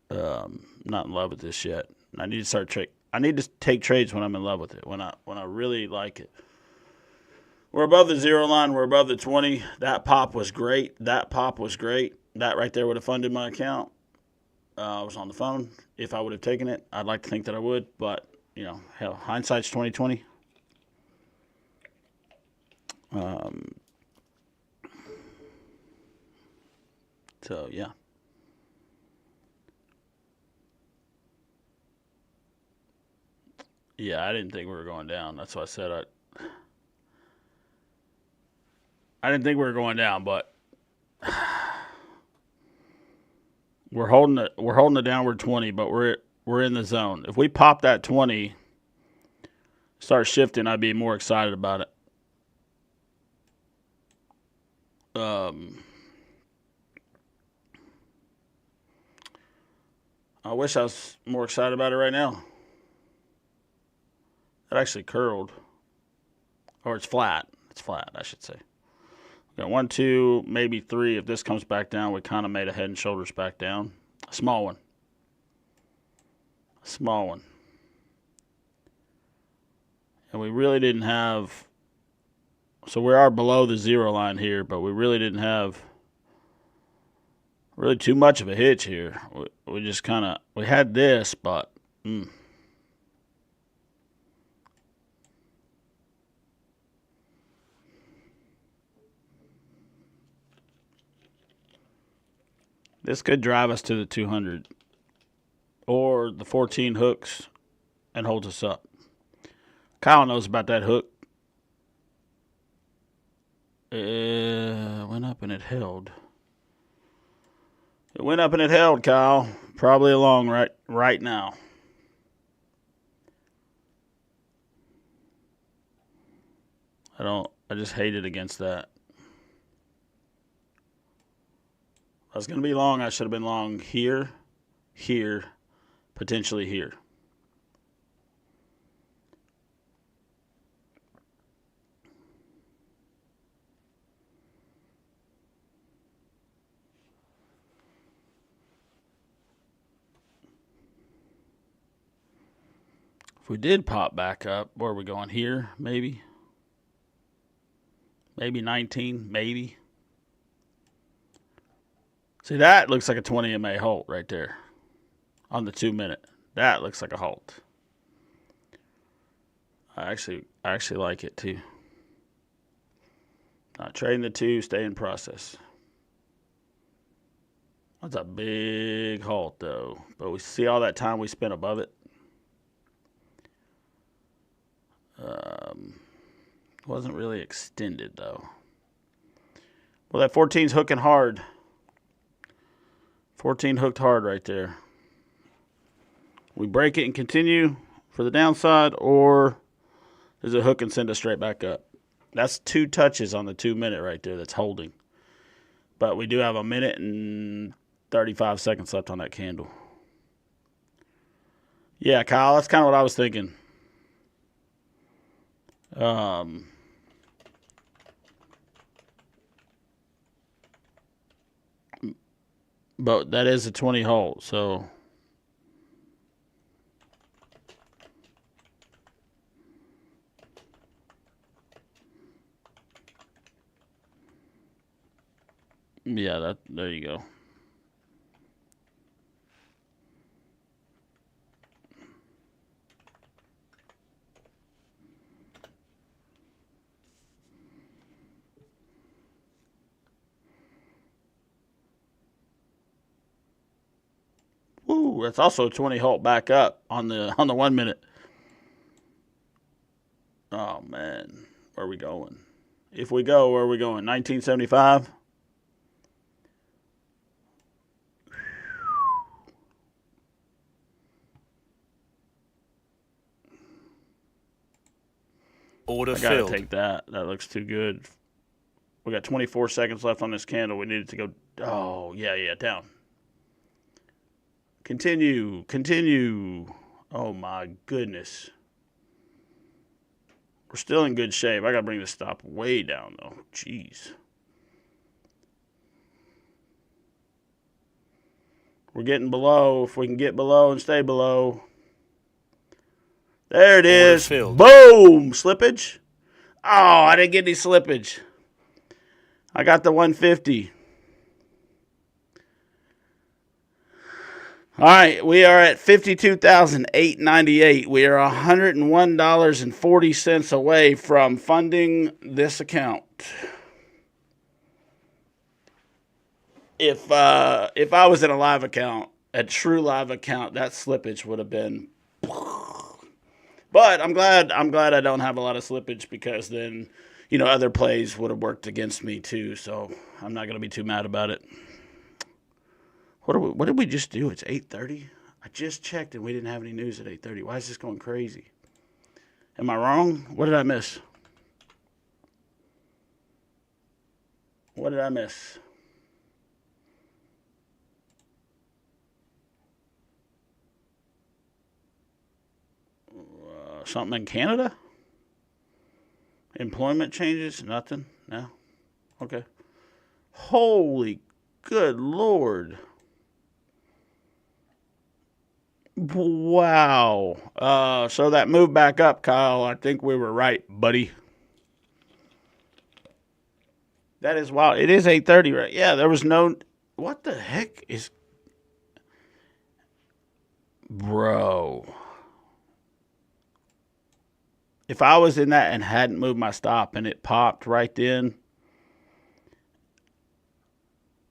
not in love with this yet. I need to I need to take trades when I'm in love with it. When I really like it. We're above the 0 line. We're above the 20. That pop was great. That right there would have funded my account. I was on the phone. If I would have taken it, I'd like to think that I would, but hell, hindsight's 2020. So yeah. Yeah, I didn't think we were going down. That's why I said I didn't think we were going down, but we're holding the downward 20, but we're in the zone. If we pop that 20, start shifting, I'd be more excited about it. I wish I was more excited about it right now. It actually curled. Or it's flat. It's flat, I should say. We got 1, 2, maybe 3. If this comes back down, we kind of made a head and shoulders back down. A small one. A small one. And we really didn't have. So we are below the 0 line here, but we really didn't have really too much of a hitch here. We just kind of. We had this, but. This could drive us to the 200 or the 14 hooks and holds us up. Kyle knows about that hook. It went up and it held. It went up and it held, Kyle. Probably along right now. I just hate it against that. I was going to be long. I should have been long here, potentially here. If we did pop back up, where are we going? Here, maybe? Maybe 19, maybe. See, that looks like a 20 MA halt right there on the 2 minute. That looks like a halt. I actually like it too. Not trading the 2, stay in process. That's a big halt though. But we see all that time we spent above it. Wasn't really extended though. Well, that 14's hooking hard. 14 hooked hard right there. We break it and continue for the downside, or does it hook and send us straight back up? That's 2 touches on the 2 minute right there that's holding. But we do have a minute and 35 seconds left on that candle. Yeah, Kyle, that's kind of what I was thinking. But that is a 20 halt, so yeah, there you go. Ooh, that's also a 20 halt back up on the 1 minute. Oh man, where are we going? If we go, where are we going? 1975. Order I gotta filled. take that. That looks too good. We got 24 seconds left on this candle. We need it to go. Oh yeah, down. Continue. Oh my goodness. We're still in good shape. I gotta bring the stop way down though. Jeez. We're getting below. If we can get below and stay below. There it is. Filled. Boom! Slippage. Oh, I didn't get any slippage. I got the 150. All right, we are at $52,898. We are $101.40 away from funding this account. If I was in a live account, a true live account, that slippage would have been. But I'm glad I don't have a lot of slippage, because then, other plays would have worked against me too. So I'm not gonna be too mad about it. What did we just do? It's 8:30. I just checked and we didn't have any news at 8:30. Why is this going crazy? Am I wrong? What did I miss? What did I miss? Something in Canada? Employment changes? Nothing? No? Okay. Holy good Lord. Wow. So that move back up, Kyle, I think we were right, buddy. That is wild. It is 8:30, right? Yeah, there was no... What the heck is... Bro. If I was in that and hadn't moved my stop and it popped right then,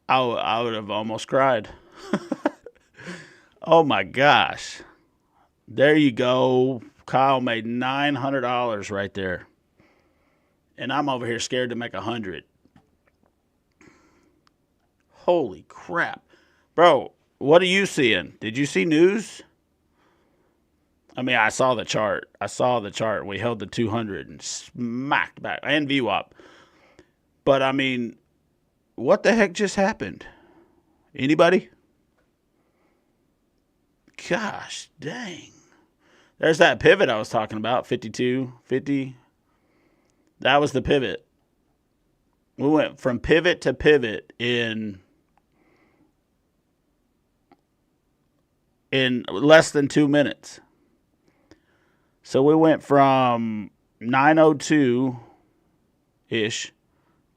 I would have almost cried. Oh my gosh. There you go. Kyle made $900 right there. And I'm over here scared to make 100. Holy crap. Bro, what are you seeing? Did you see news? I mean, I saw the chart. We held the 200 and smacked back. And VWAP. But, I mean, what the heck just happened? Anybody? Gosh, dang. There's that pivot I was talking about. 52, 50. That was the pivot. We went from pivot to pivot in less than 2 minutes. So we went from 9:02-ish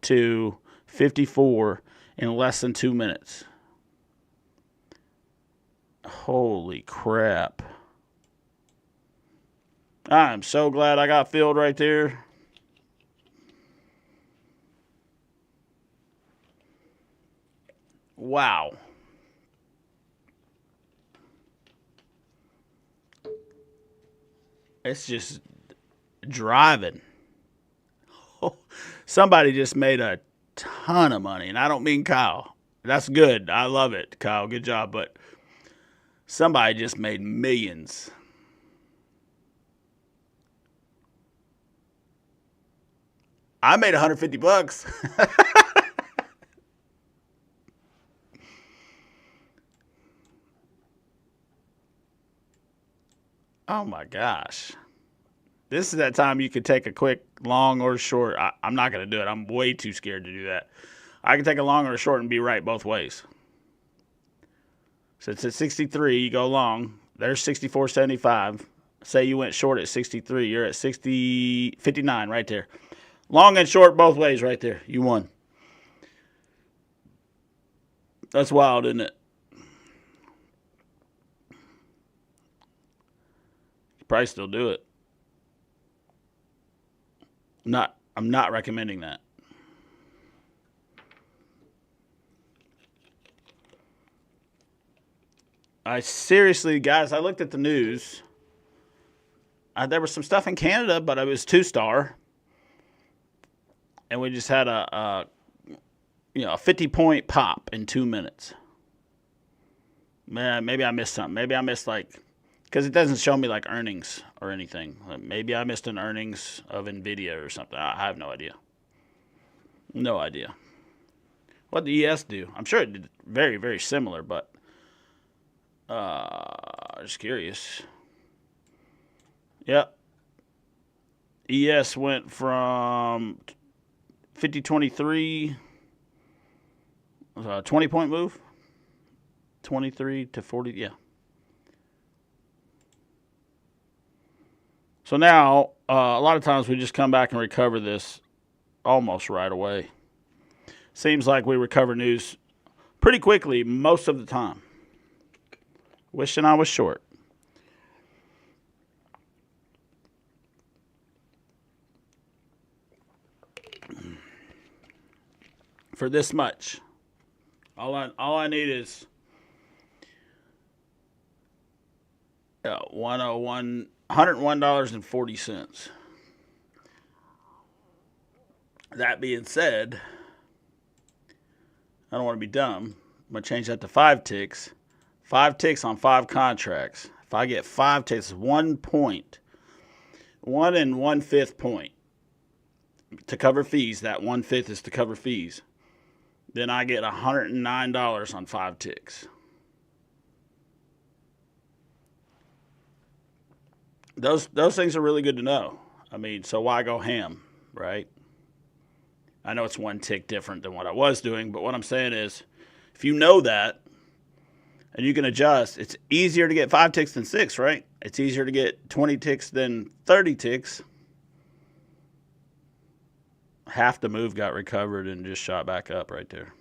to 54 in less than 2 minutes. Holy crap. I'm so glad I got filled right there. Wow. It's just driving. Somebody just made a ton of money, and I don't mean Kyle. That's good. I love it, Kyle. Good job. But somebody just made millions. I made $150. Oh my gosh. This is that time you could take a quick long or short. I'm not going to do it. I'm way too scared to do that. I can take a long or a short and be right both ways. So it's at 63, you go long. There's 64.75. Say you went short at 63. You're at 59 right there. Long and short both ways right there. You won. That's wild, isn't it? You probably still do it. I'm not recommending that. I seriously, guys, I looked at the news. There was some stuff in Canada, but it was 2-star. And we just had a 50-point pop in 2 minutes. Man, maybe I missed something. Maybe I missed because it doesn't show me like earnings or anything. Maybe I missed an earnings of Nvidia or something. I have no idea. No idea. What did ES do? I'm sure it did very, very similar, but just curious. Yep. ES went from 50-23, 20-point move. 23 to 40, yeah. So now, a lot of times we just come back and recover this almost right away. Seems like we recover news pretty quickly most of the time. Wishing I was short. For this much. All I need is $101.40. That being said, I don't want to be dumb. I'm going to change that to 5 ticks. 5 ticks on 5 contracts. If I get 5 ticks, 1 point, 1 1/5 point to cover fees. That 1/5 is to cover fees. Then I get $109 on 5 ticks. Those things are really good to know. I mean, so why go ham, right? I know it's 1 tick different than what I was doing, but what I'm saying is, if you know that and you can adjust, it's easier to get 5 ticks than 6, right? It's easier to get 20 ticks than 30 ticks. Half the move got recovered and just shot back up right there.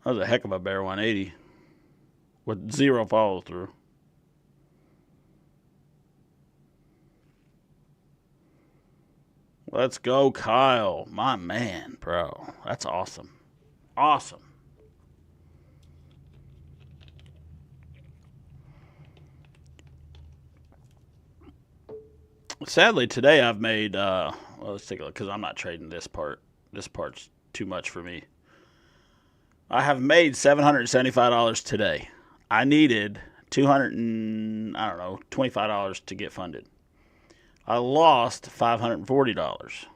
That was a heck of a bear 180 with 0 follow through. Let's go, Kyle. My man, bro. That's awesome. Awesome. Sadly, today I've made, let's take a look because I'm not trading this part. This part's too much for me. I have made $775 today. I needed $25 to get funded. I lost $540,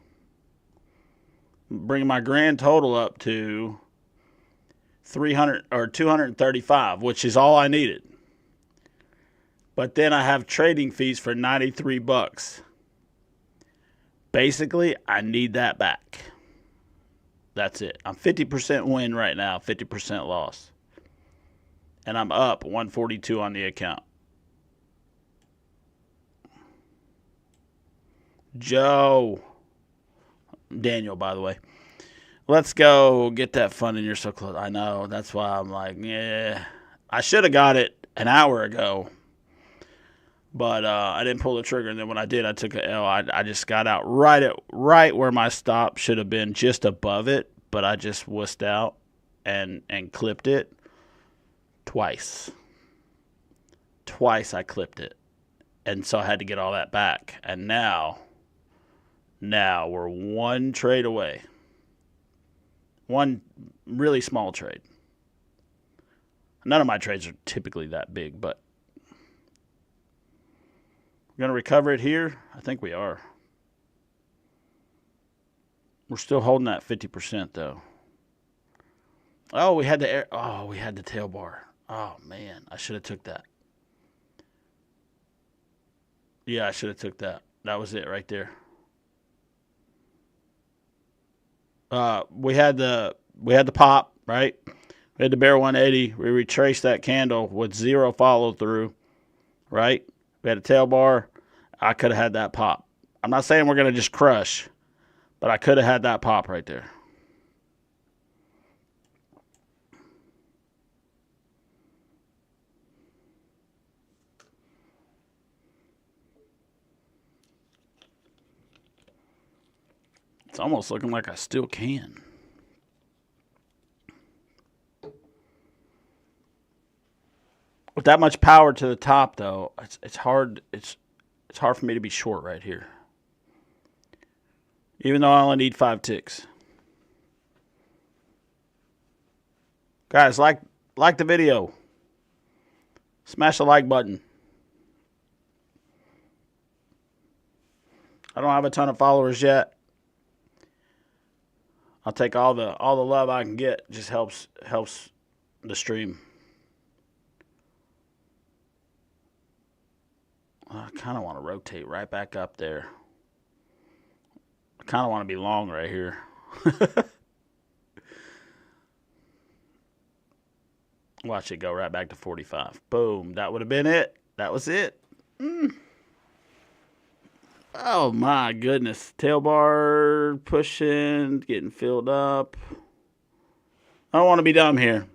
bringing my grand total up to $235, which is all I needed. But then I have trading fees for $93. Basically, I need that back. That's it. I'm 50% win right now, 50% loss. And I'm up 142 on the account. Joe. Daniel, by the way. Let's go get that funding. You're so close. I know. That's why I'm like, yeah. I should have got it an hour ago. But I didn't pull the trigger, and then when I did, I took an L. I just got out right where my stop should have been, just above it, but I just wussed out and clipped it twice. Twice I clipped it, and so I had to get all that back. And now we're 1 trade away, 1 really small trade. None of my trades are typically that big, but. We're going to recover it here? I think we are. We're still holding that 50% though. Oh, we had the tail bar. Oh man, I should have took that. Yeah, I should have took that. That was it right there. We had the pop, right? We had the bear 180. We retraced that candle with 0 follow through, right? We had a tail bar. I could have had that pop. I'm not saying we're going to just crush, but I could have had that pop right there. It's almost looking like I still can. that much power to the top, though, it's hard. It's hard for me to be short right here. Even though I only need 5 ticks. Guys, like the video. Smash the like button. I don't have a ton of followers yet. I'll take all the love I can get. It just helps the stream. I kind of want to rotate right back up there. I kind of want to be long right here. Watch it go right back to 45. Boom. That would have been it. That was it. Oh, my goodness. Tail bar pushing, getting filled up. I don't want to be dumb here.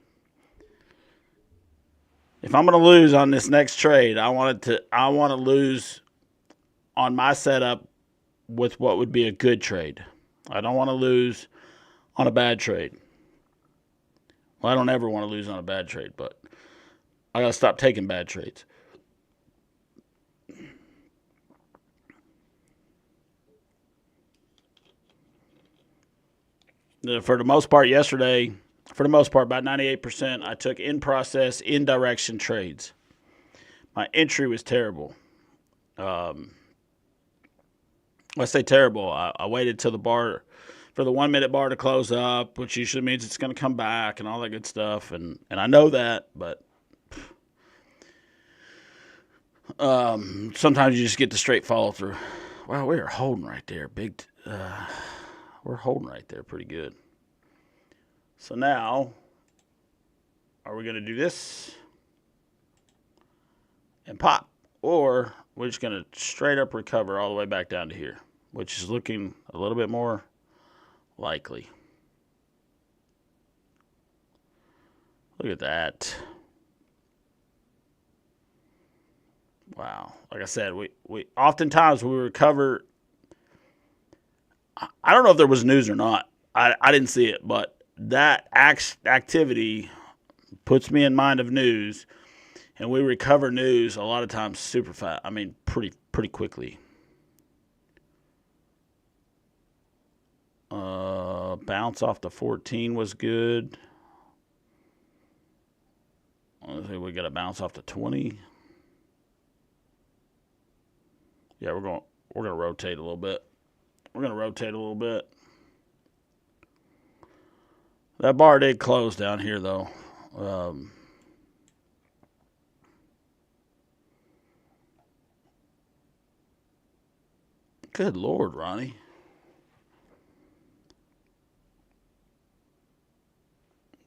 If I'm going to lose on this next trade, I want to lose on my setup with what would be a good trade. I don't want to lose on a bad trade. Well, I don't ever want to lose on a bad trade, but I got to stop taking bad trades. For the most part yesterday, about 98%, I took in-process, in-direction trades. My entry was terrible. I say terrible. I waited till the bar, for the 1 minute bar to close up, which usually means it's going to come back and all that good stuff. And I know that, but sometimes you just get the straight follow through. Wow, we are holding right there. We're holding right there pretty good. So now, are we going to do this and pop? Or we're just going to straight up recover all the way back down to here, which is looking a little bit more likely. Look at that. Wow. Like I said, we oftentimes we recover. I don't know if there was news or not. I didn't see it, but that activity puts me in mind of news, and we recover news a lot of times super fast. I mean, pretty quickly. Bounce off the 14 was good. Let's see, we got a bounce off the 20. Yeah, we're gonna rotate a little bit. That bar did close down here, though. Good Lord, Ronnie.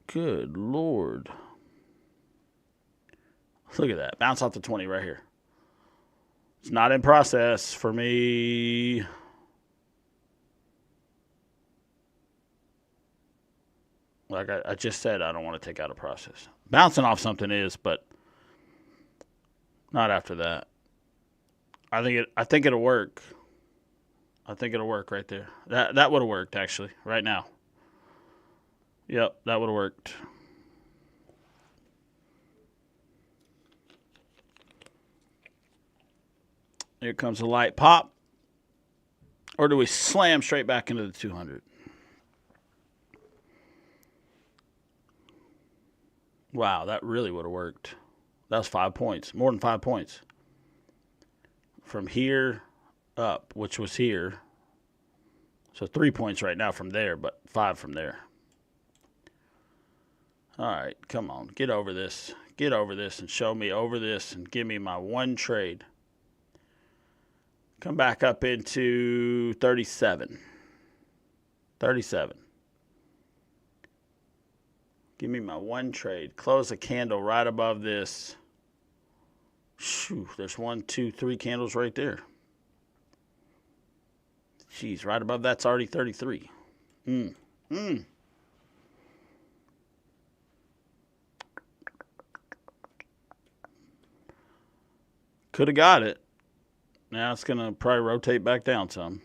Good Lord. Look at that. Bounce off the 20 right here. It's not in process for me. Like I just said, I don't want to take out a process. Bouncing off something is, but not after that. I think it'll work. I think it'll work right there. That would have worked, actually, right now. Yep, that would have worked. Here comes a light pop. Or do we slam straight back into the 200? Wow, that really would have worked. That was 5 points. More than 5 points. From here up, which was here. So 3 points right now from there, but 5 from there. All right, come on. Get over this. Get over this and show me over this and give me my one trade. Come back up into 37. 37. Give me my one trade. Close a candle right above this. Shoo, there's 1, 2, 3 candles right there. Jeez, right above that's already 33. Could have got it. Now it's going to probably rotate back down some.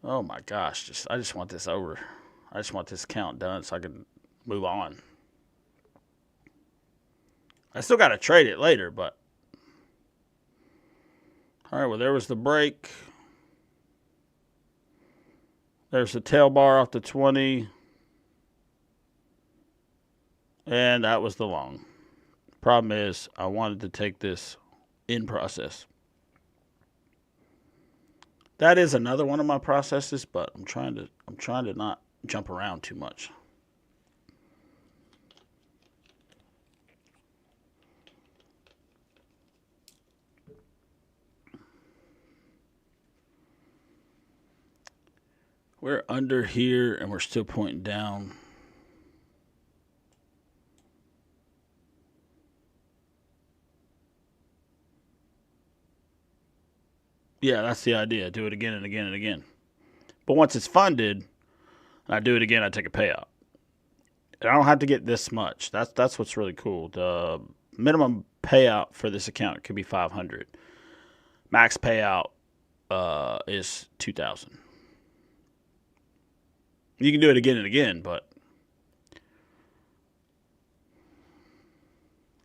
Oh my gosh, I just want this over. I just want this count done so I can move on. I still got to trade it later, but. All right, well, there was the break. There's the tail bar off the 20. And that was the long. Problem is, I wanted to take this in process. That is another one of my processes, but I'm trying to not jump around too much. We're under here and we're still pointing down. Yeah, that's the idea. Do it again and again and again. But once it's funded, and I do it again, I take a payout. And I don't have to get this much. That's what's really cool. The minimum payout for this account could be $500. Max payout is $2,000. You can do it again and again, but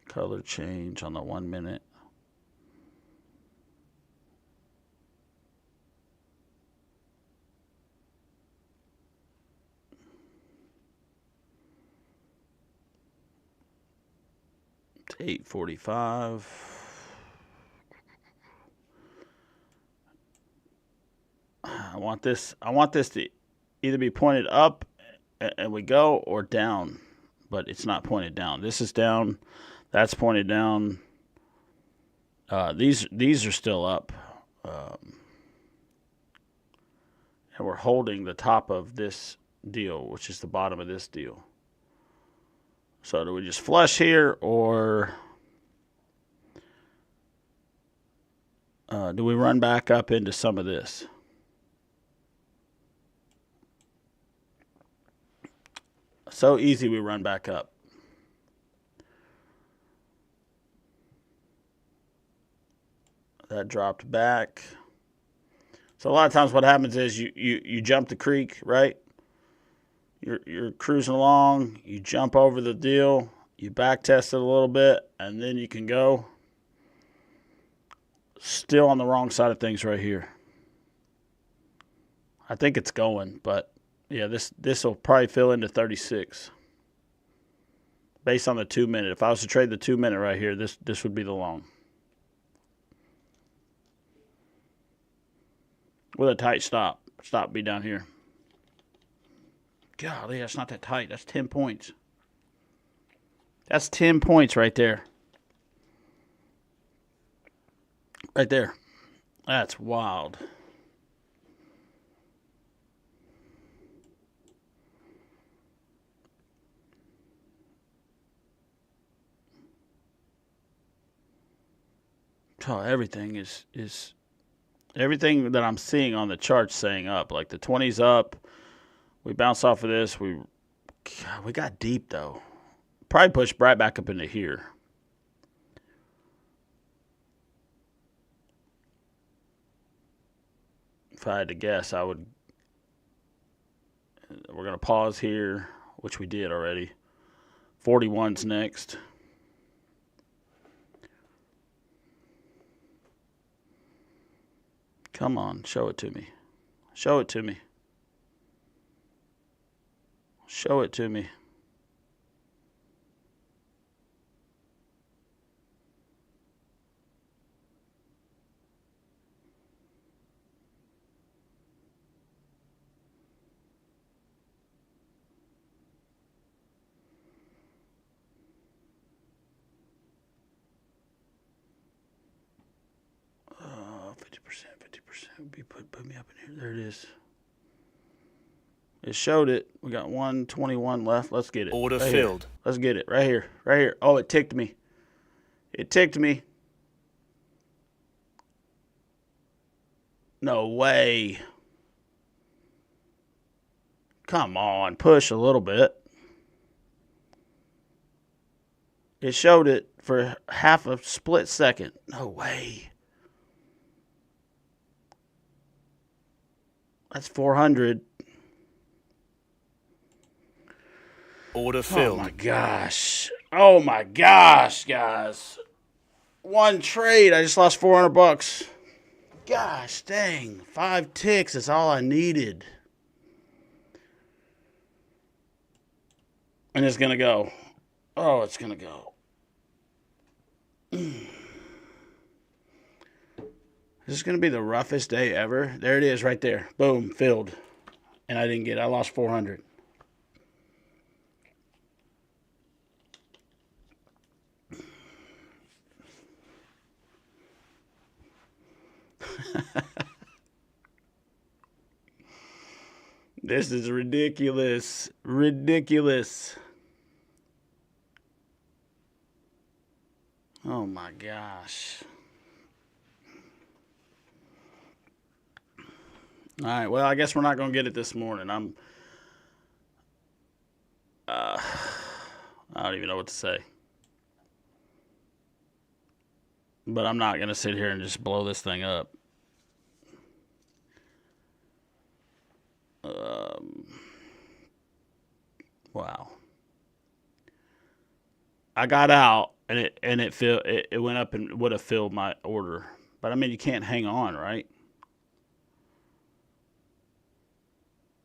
color change on the 1 minute. It's 8:45. I want this to either be pointed up and we go, or down, but it's not pointed down. This is down. That's pointed down. These are still up. And we're holding the top of this deal, which is the bottom of this deal. So do we just flush here, or do we run back up into some of this? So easy, we run back up. That dropped back. So a lot of times what happens is you jump the creek, right? You're cruising along, you jump over the deal, you back test it a little bit, and then you can go. Still on the wrong side of things right here. I think it's going, but yeah, this will probably fill into 36. Based on the 2 minute. If I was to trade the 2 minute right here, this would be the long. With a tight stop. Stop be down here. Golly, that's not that tight. That's 10 points. That's 10 points right there. Right there. That's wild. So everything is everything that I'm seeing on the chart's saying up. Like the 20's up. We bounced off of this. We got deep though. Probably pushed right back up into here. If I had to guess, I would. We're going to pause here, which we did already. 41's next. Come on, show it to me. Show it to me. Show it to me. Oh, 50%. Put me up in here. There it is. It showed it. We got 121 left. Let's get it. Order right filled. Here. Let's get it. Right here. Right here. Oh, it ticked me. It ticked me. No way. Come on. Push a little bit. It showed it for half a split second. No way. That's 400. Order filled. Oh my gosh. Oh my gosh, guys. One trade, I just lost 400 bucks. Gosh dang, 5 ticks is all I needed. And it's gonna go. Oh, it's gonna go. This is gonna be the roughest day ever. There it is right there. Boom, filled. And I didn't get it. I lost 400. This is ridiculous. Ridiculous. Oh my gosh. All right, well, I guess we're not going to get it this morning. I don't even know what to say. But I'm not going to sit here and just blow this thing up. Wow. I got out and it went up and would have filled my order. But I mean, you can't hang on, right?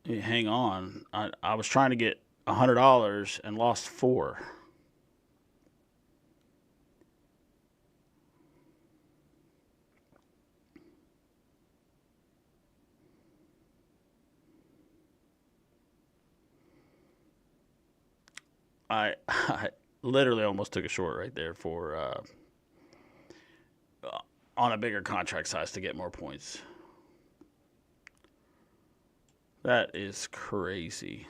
You hang on. I was trying to get $100 and lost 4. I literally almost took a short right there for on a bigger contract size to get more points. That is crazy.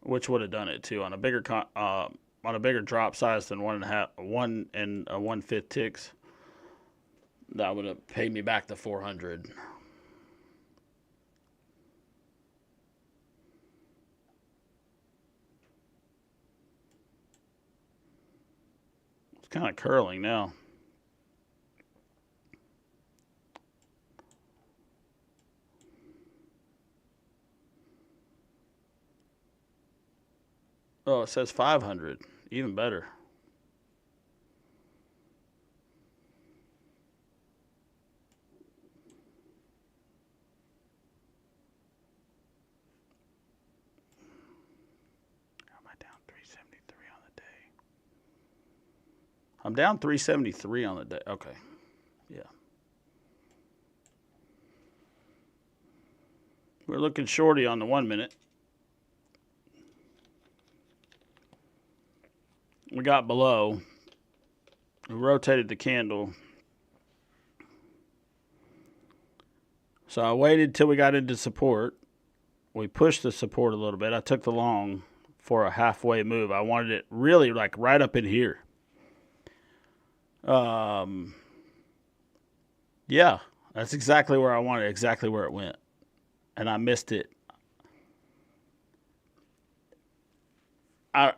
Which would have done it too on a bigger drop size than 1 and 1/5 ticks. That would have paid me back the 400. It's kind of curling now. Oh, it says 500. Even better. Am I down 373 on the day? I'm down 373 on the day. Okay. Yeah. We're looking shorty on the 1 minute. We got below. We rotated the candle. So I waited till we got into support. We pushed the support a little bit. I took the long for a halfway move. I wanted it really like right up in here. Yeah, that's exactly where I wanted, exactly where it went. And I missed it. By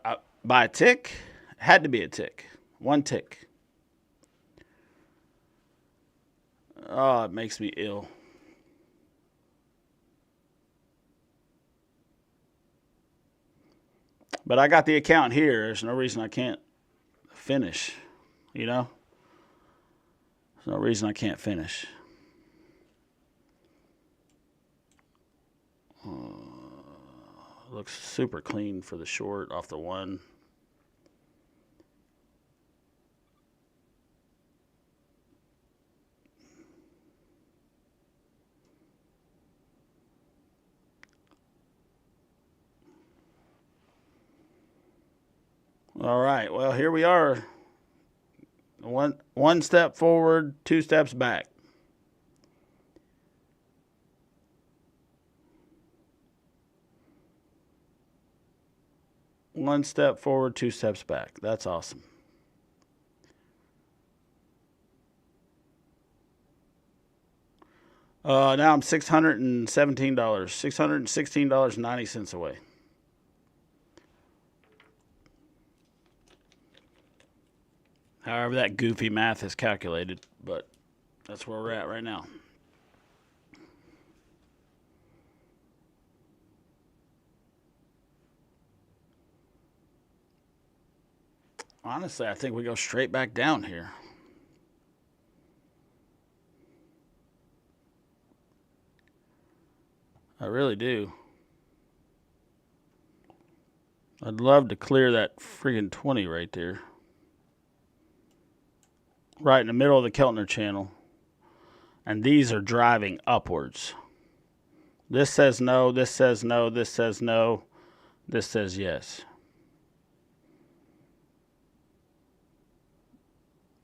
a tick, had to be a tick. 1 tick. Oh, it makes me ill. But I got the account here. There's no reason I can't finish. You know? There's no reason I can't finish. Looks super clean for the short off the 1. All right. Well, here we are. One step forward, 2 steps back. One step forward, 2 steps back. That's awesome. Now I'm $617, $616.90 away. However, that goofy math is calculated, but that's where we're at right now. Honestly, I think we go straight back down here. I really do. I'd love to clear that friggin' 20 right there. Right in the middle of the Keltner channel. And these are driving upwards. This says no, this says no, this says no, this says yes.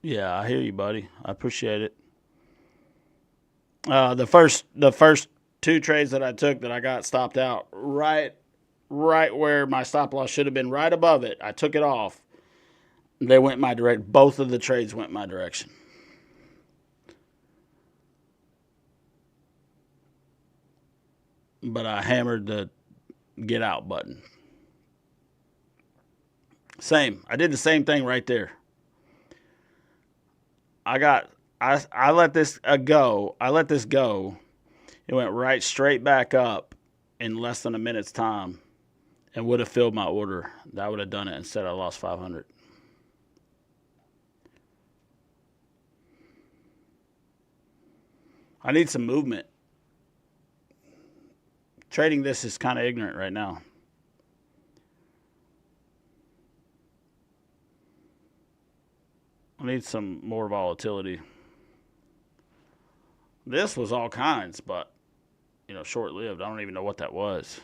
Yeah, I hear you, buddy. I appreciate it. The first two trades that I took that I got stopped out right where my stop loss should have been, right above it. I took it off. They went my direction. Both of the trades went my direction. But I hammered the get out button. Same. I did the same thing right there. I let this go. I let this go. It went right straight back up in less than a minute's time and would have filled my order. That would have done it. Instead, I lost 500. I need some movement. Trading this is kind of ignorant right now. I need some more volatility. This was all kinds, but, short-lived. I don't even know what that was.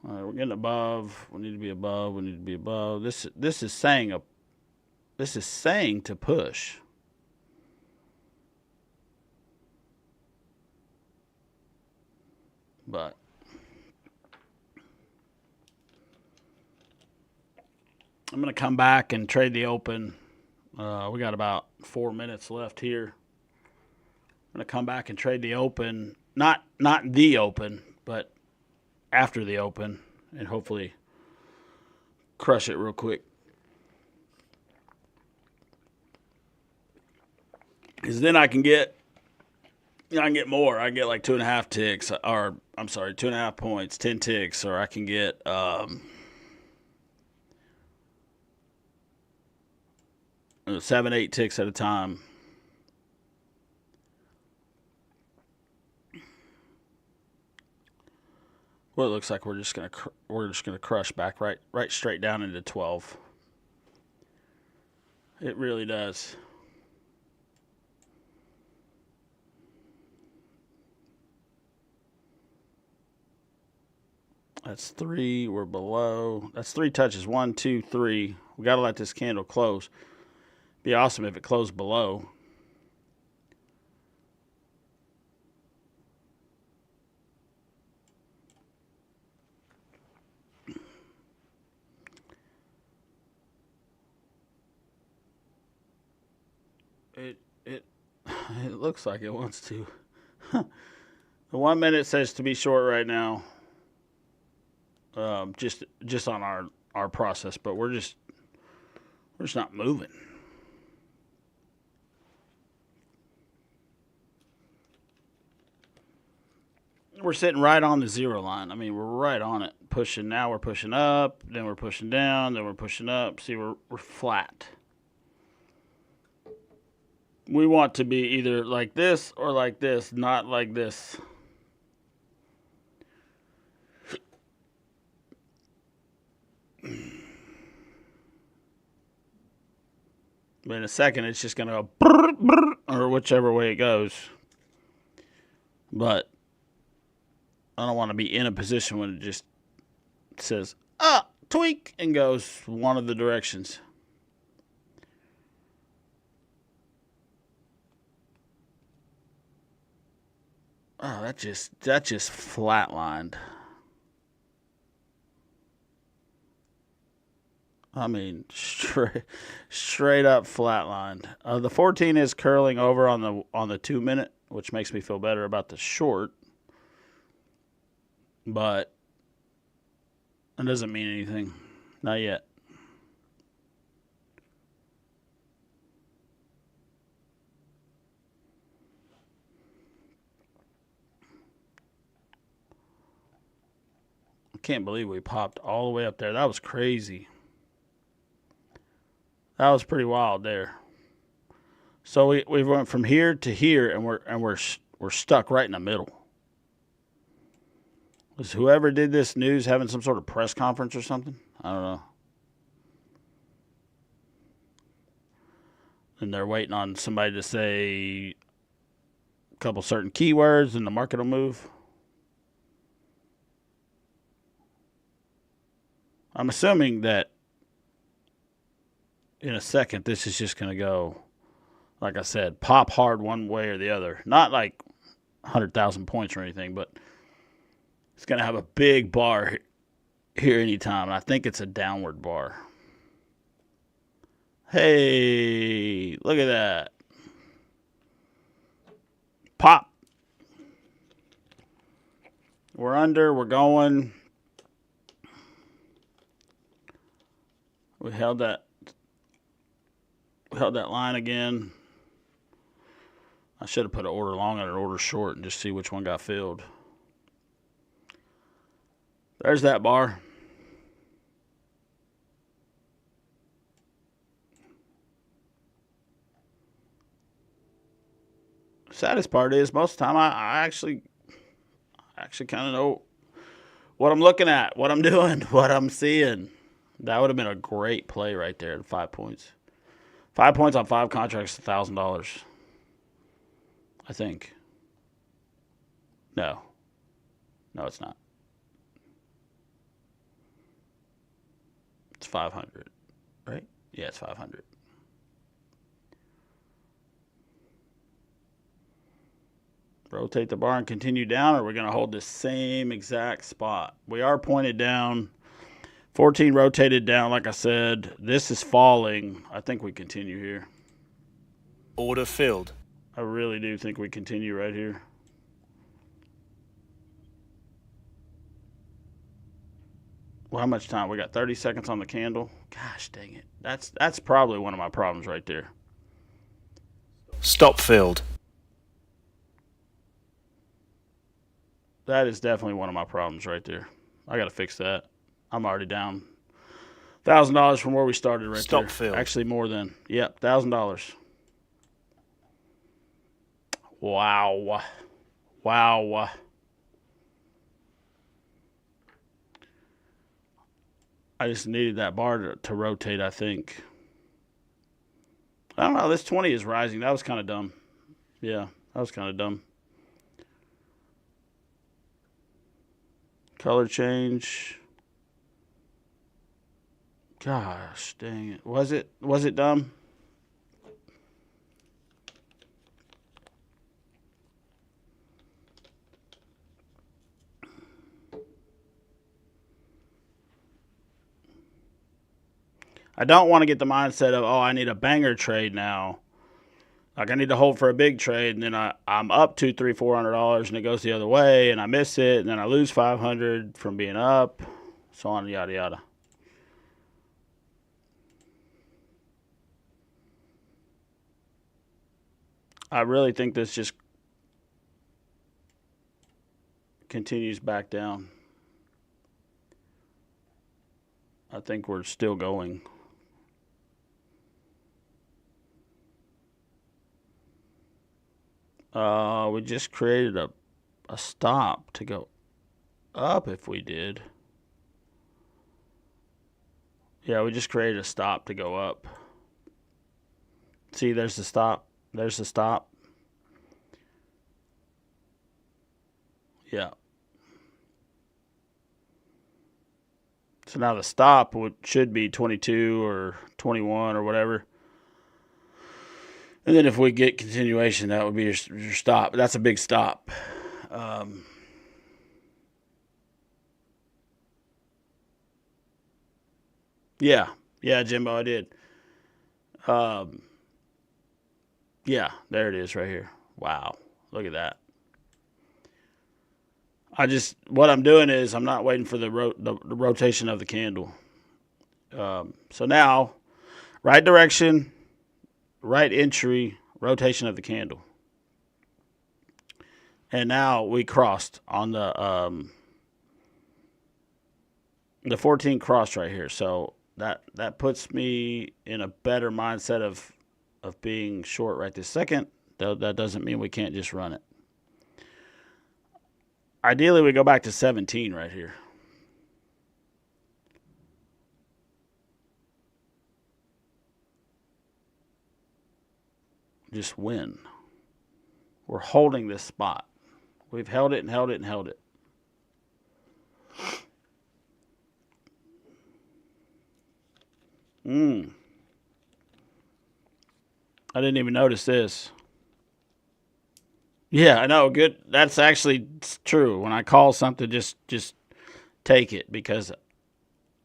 All right, we're getting above. We need to be above. We need to be above. This is saying to push. But I'm going to come back and trade the open. We got about 4 minutes left here. I'm going to come back and trade the open. Not the open, but after the open, and hopefully crush it real quick. Because then I can get more. I can get like 2.5 ticks, or I'm sorry, 2.5 points, 10 ticks, or I can get 7, 8 ticks at a time. Well, it looks like we're just gonna crush back right straight down into 12. It really does. That's 3. We're below. That's 3 touches. 1, 2, 3. We got to let this candle close. Be awesome if it closed below. It looks like it wants to. The 1 minute says to be short right now. Just on our process, but we're just not moving. We're sitting right on the zero line. I mean, we're right on it. Pushing now, we're pushing up, then we're pushing down, then we're pushing up. See, we're flat. We want to be either like this or like this, not like this. But in a second, it's just going to go brr, brr, or whichever way it goes. But I don't want to be in a position when it just says, tweak, and goes one of the directions. Oh, that just flatlined. I mean, straight up flatlined. The 14 is curling over on the 2 minute, which makes me feel better about the short. But it doesn't mean anything. Not yet. I can't believe we popped all the way up there. That was crazy. That was pretty wild there. So we went from here to here, and we're stuck right in the middle. Was whoever did this news having some sort of press conference or something? I don't know. And they're waiting on somebody to say a couple certain keywords, and the market will move. I'm assuming that in a second, this is just going to go, like I said, pop hard one way or the other. Not like 100,000 points or anything, but it's going to have a big bar here anytime. And I think it's a downward bar. Hey, look at that. Pop. We're under. We're going. We held that line again. I should have put an order long and an order short and just see which one got filled. There's that bar. Saddest part is most of the time I actually kind of know what I'm looking at, what I'm doing, what I'm seeing. That would have been a great play right there at 5 points. 5 points on 5 contracts, $1,000. I think. No, it's not. It's 500, right? Yeah, it's 500. Rotate the bar and continue down, or we're going to hold the same exact spot. We are pointed down. 14 rotated down, like I said. This is falling. I think we continue here. Order filled. I really do think we continue right here. Well, how much time? We got 30 seconds on the candle. Gosh dang it. That's probably one of my problems right there. Stop filled. That is definitely one of my problems right there. I got to fix that. I'm already down $1,000 from where we started right Stop there. filled. Actually, more than. Yep, $1,000. Wow. I just needed that bar to rotate, I think. I don't know. This 20 is rising. That was kind of dumb. Yeah, that was kind of dumb. Color change. Gosh, dang it. Was it dumb? I don't want to get the mindset of, I need a banger trade now. Like I need to hold for a big trade, and then I'm up $200, $300, $400, and it goes the other way, and I miss it, and then I lose $500 from being up, so on, yada yada. I really think this just continues back down. I think we're still going. We just created a stop to go up if we did. Yeah, we just created a stop to go up. See, there's the stop. There's the stop. Yeah. So now the stop should be 22 or 21 or whatever. And then if we get continuation, that would be your stop. That's a big stop. Yeah, Jimbo, I did. Yeah, there it is right here. Wow, look at that. What I'm doing is I'm not waiting for the rotation of the candle. So now, right direction, right entry, rotation of the candle. And now we crossed on the 14 crossed right here. So That puts me in a better mindset of being short right this second. Though that doesn't mean we can't just run it. Ideally, we go back to 17 right here. Just win. We're holding this spot. We've held it and held it and held it. I didn't even notice this. Yeah, I know. Good. That's actually true. When I call something, just take it, because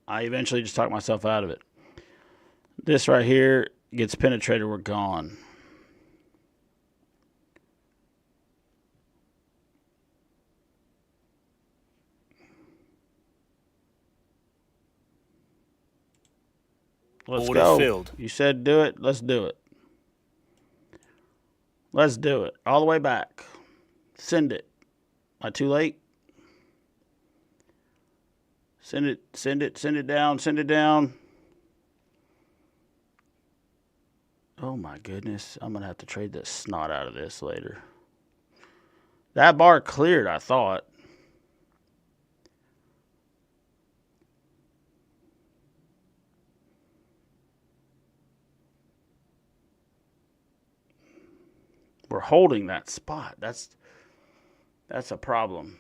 I eventually just talk myself out of it. This right here gets penetrated. We're gone. Let's Order go. filled. You said do it. Let's do it. Let's do it. All the way back. Send it. Am I too late? Send it down, send it down. Oh my goodness. I'm going to have to trade the snot out of this later. That bar cleared, I thought. We're holding that spot. That's a problem.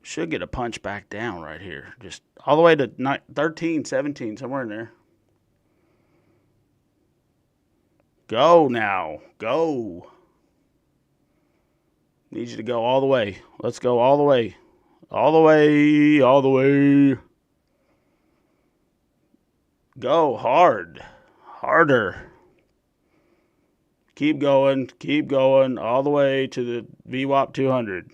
Should get a punch back down right here. Just all the way to 13, 17, somewhere in there. Go now. Go. Need you to go all the way. Let's go all the way. All the way. All the way. Go hard. Harder. Keep going all the way to the VWAP 200.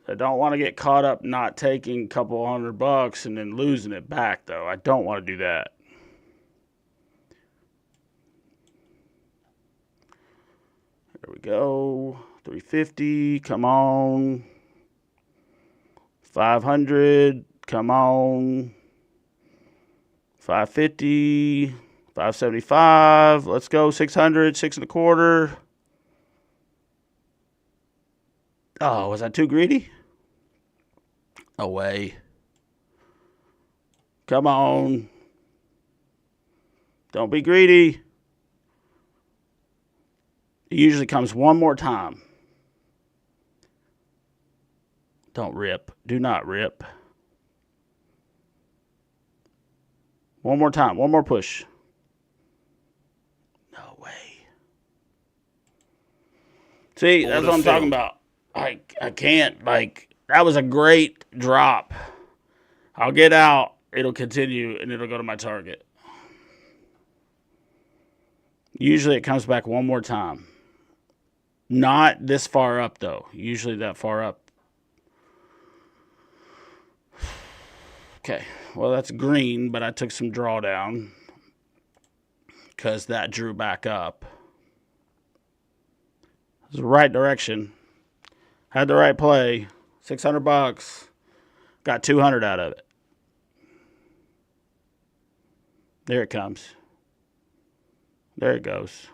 I don't want to get caught up not taking a couple $100 and then losing it back, though. I don't want to do that. There we go. 350, come on. 500, come on. 550, 575. Let's go. 600, 6 1/4. Oh, was I too greedy? Away. Come on. Don't be greedy. It usually comes one more time. Don't rip. Do not rip. One more time. One more push. No way. See, that's what I'm talking about. I can't. That was a great drop. I'll get out. It'll continue, and it'll go to my target. Usually it comes back one more time. Not this far up, though. Usually that far up. Okay. Well, that's green, but I took some drawdown because that drew back up. It was the right direction. Had the right play. $600. Got 200 out of it. There it comes. There it goes.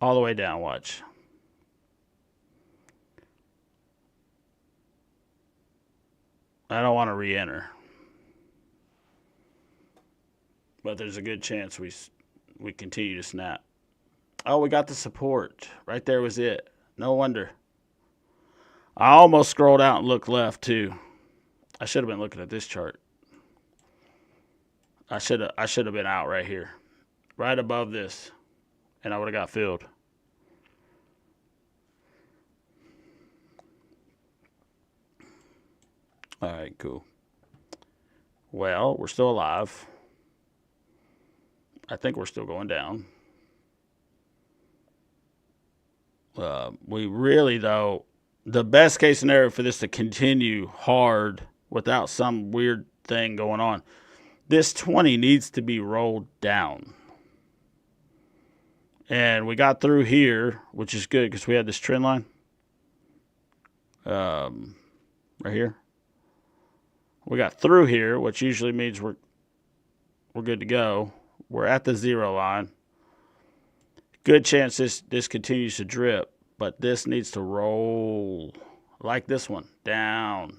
All the way down, watch. I don't want to re-enter. But there's a good chance we continue to snap. Oh, we got the support. Right there was it. No wonder. I almost scrolled out and looked left, too. I should have been looking at this chart. I should have been out right here. Right above this. And I would have got filled. All right, cool. Well, we're still alive. I think we're still going down. We really, though, the best case scenario for this to continue hard without some weird thing going on, this 20 needs to be rolled down. And we got through here, which is good because we had this trend line. right here. We got through here, which usually means we're good to go. We're at the 0 line. Good chance this continues to drip, but this needs to roll like this one, down.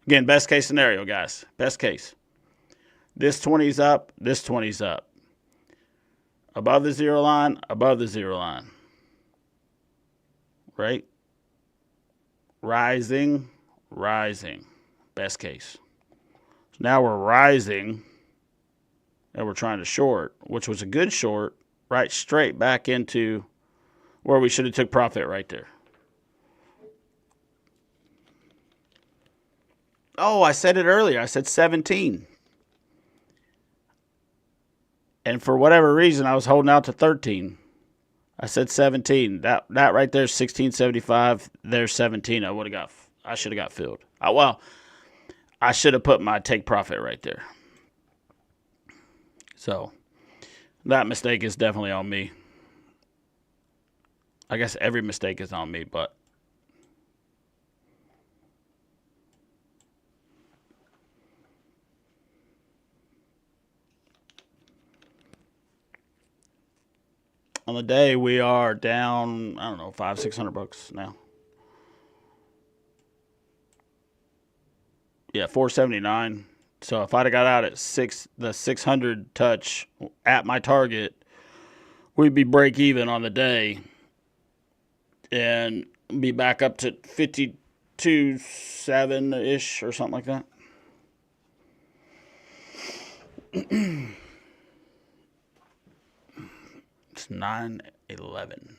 Again, best case scenario, guys. Best case. This 20's up, this 20's up. Above the 0 line, above the 0 line. Right? Rising, rising. Best case. So now we're rising, and we're trying to short, which was a good short, right straight back into where we should have took profit right there. Oh, I said it earlier. I said 17. And for whatever reason, I was holding out to 13. I said 17. That right there is 1675. There's 17. I should have got filled. I should have put my take profit right there. So that mistake is definitely on me. I guess every mistake is on me, but on the day we are down, I don't know, $500-600 now. Yeah, 479. So if I'd have got out at the 600 touch at my target, we'd be break even on the day and be back up to 52.7-ish or something like that. It's 9:11.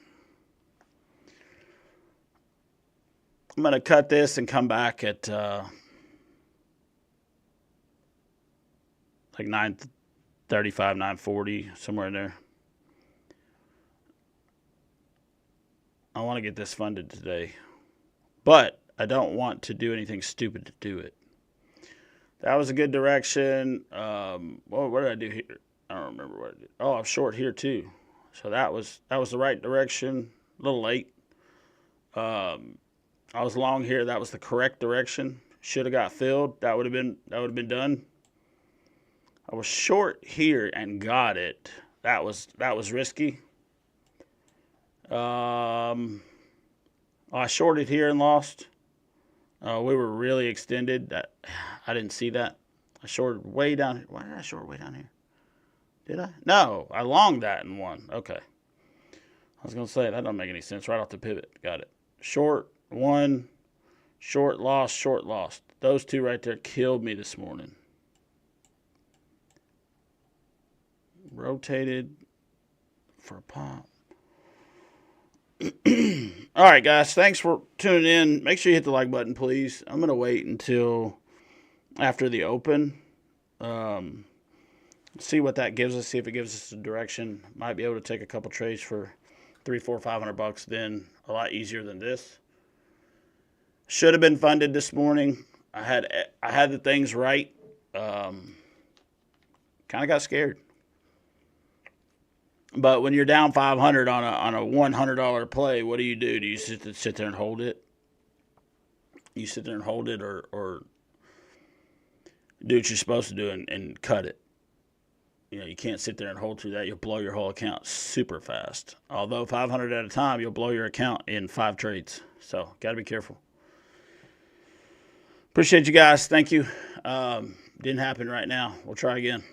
I'm going to cut this and come back at like 9:35, 9:40, somewhere in there. I want to get this funded today, but I don't want to do anything stupid to do it. That was a good direction. What did I do here? I don't remember what I did. Oh, I'm short here too. So that was the right direction. A little late. I was long here. That was the correct direction. Should have got filled. That would have been done. I was short here and got it. That was risky. I shorted here and lost. We were really extended. I didn't see that. I shorted way down here. Why did I short way down here? Did I? No, I longed that and won. Okay. I was going to say, that doesn't make any sense. Right off the pivot. Got it. Short, won. Short, lost, short, lost. Those two right there killed me this morning. Rotated for a pop. All right, guys. Thanks for tuning in. Make sure you hit the like button, please. I'm going to wait until after the open. See what that gives us. See if it gives us a direction. Might be able to take a couple trades for $300, $400, $500. Then a lot easier than this. Should have been funded this morning. I had the things right. Kind of got scared. But when you're down 500 on a $100 play, what do? Do you sit there and hold it? You sit there and hold it, or do what you're supposed to do and cut it. You know, you can't sit there and hold through that. You'll blow your whole account super fast. Although 500 at a time, you'll blow your account in 5 trades. So got to be careful. Appreciate you guys. Thank you. Didn't happen right now. We'll try again.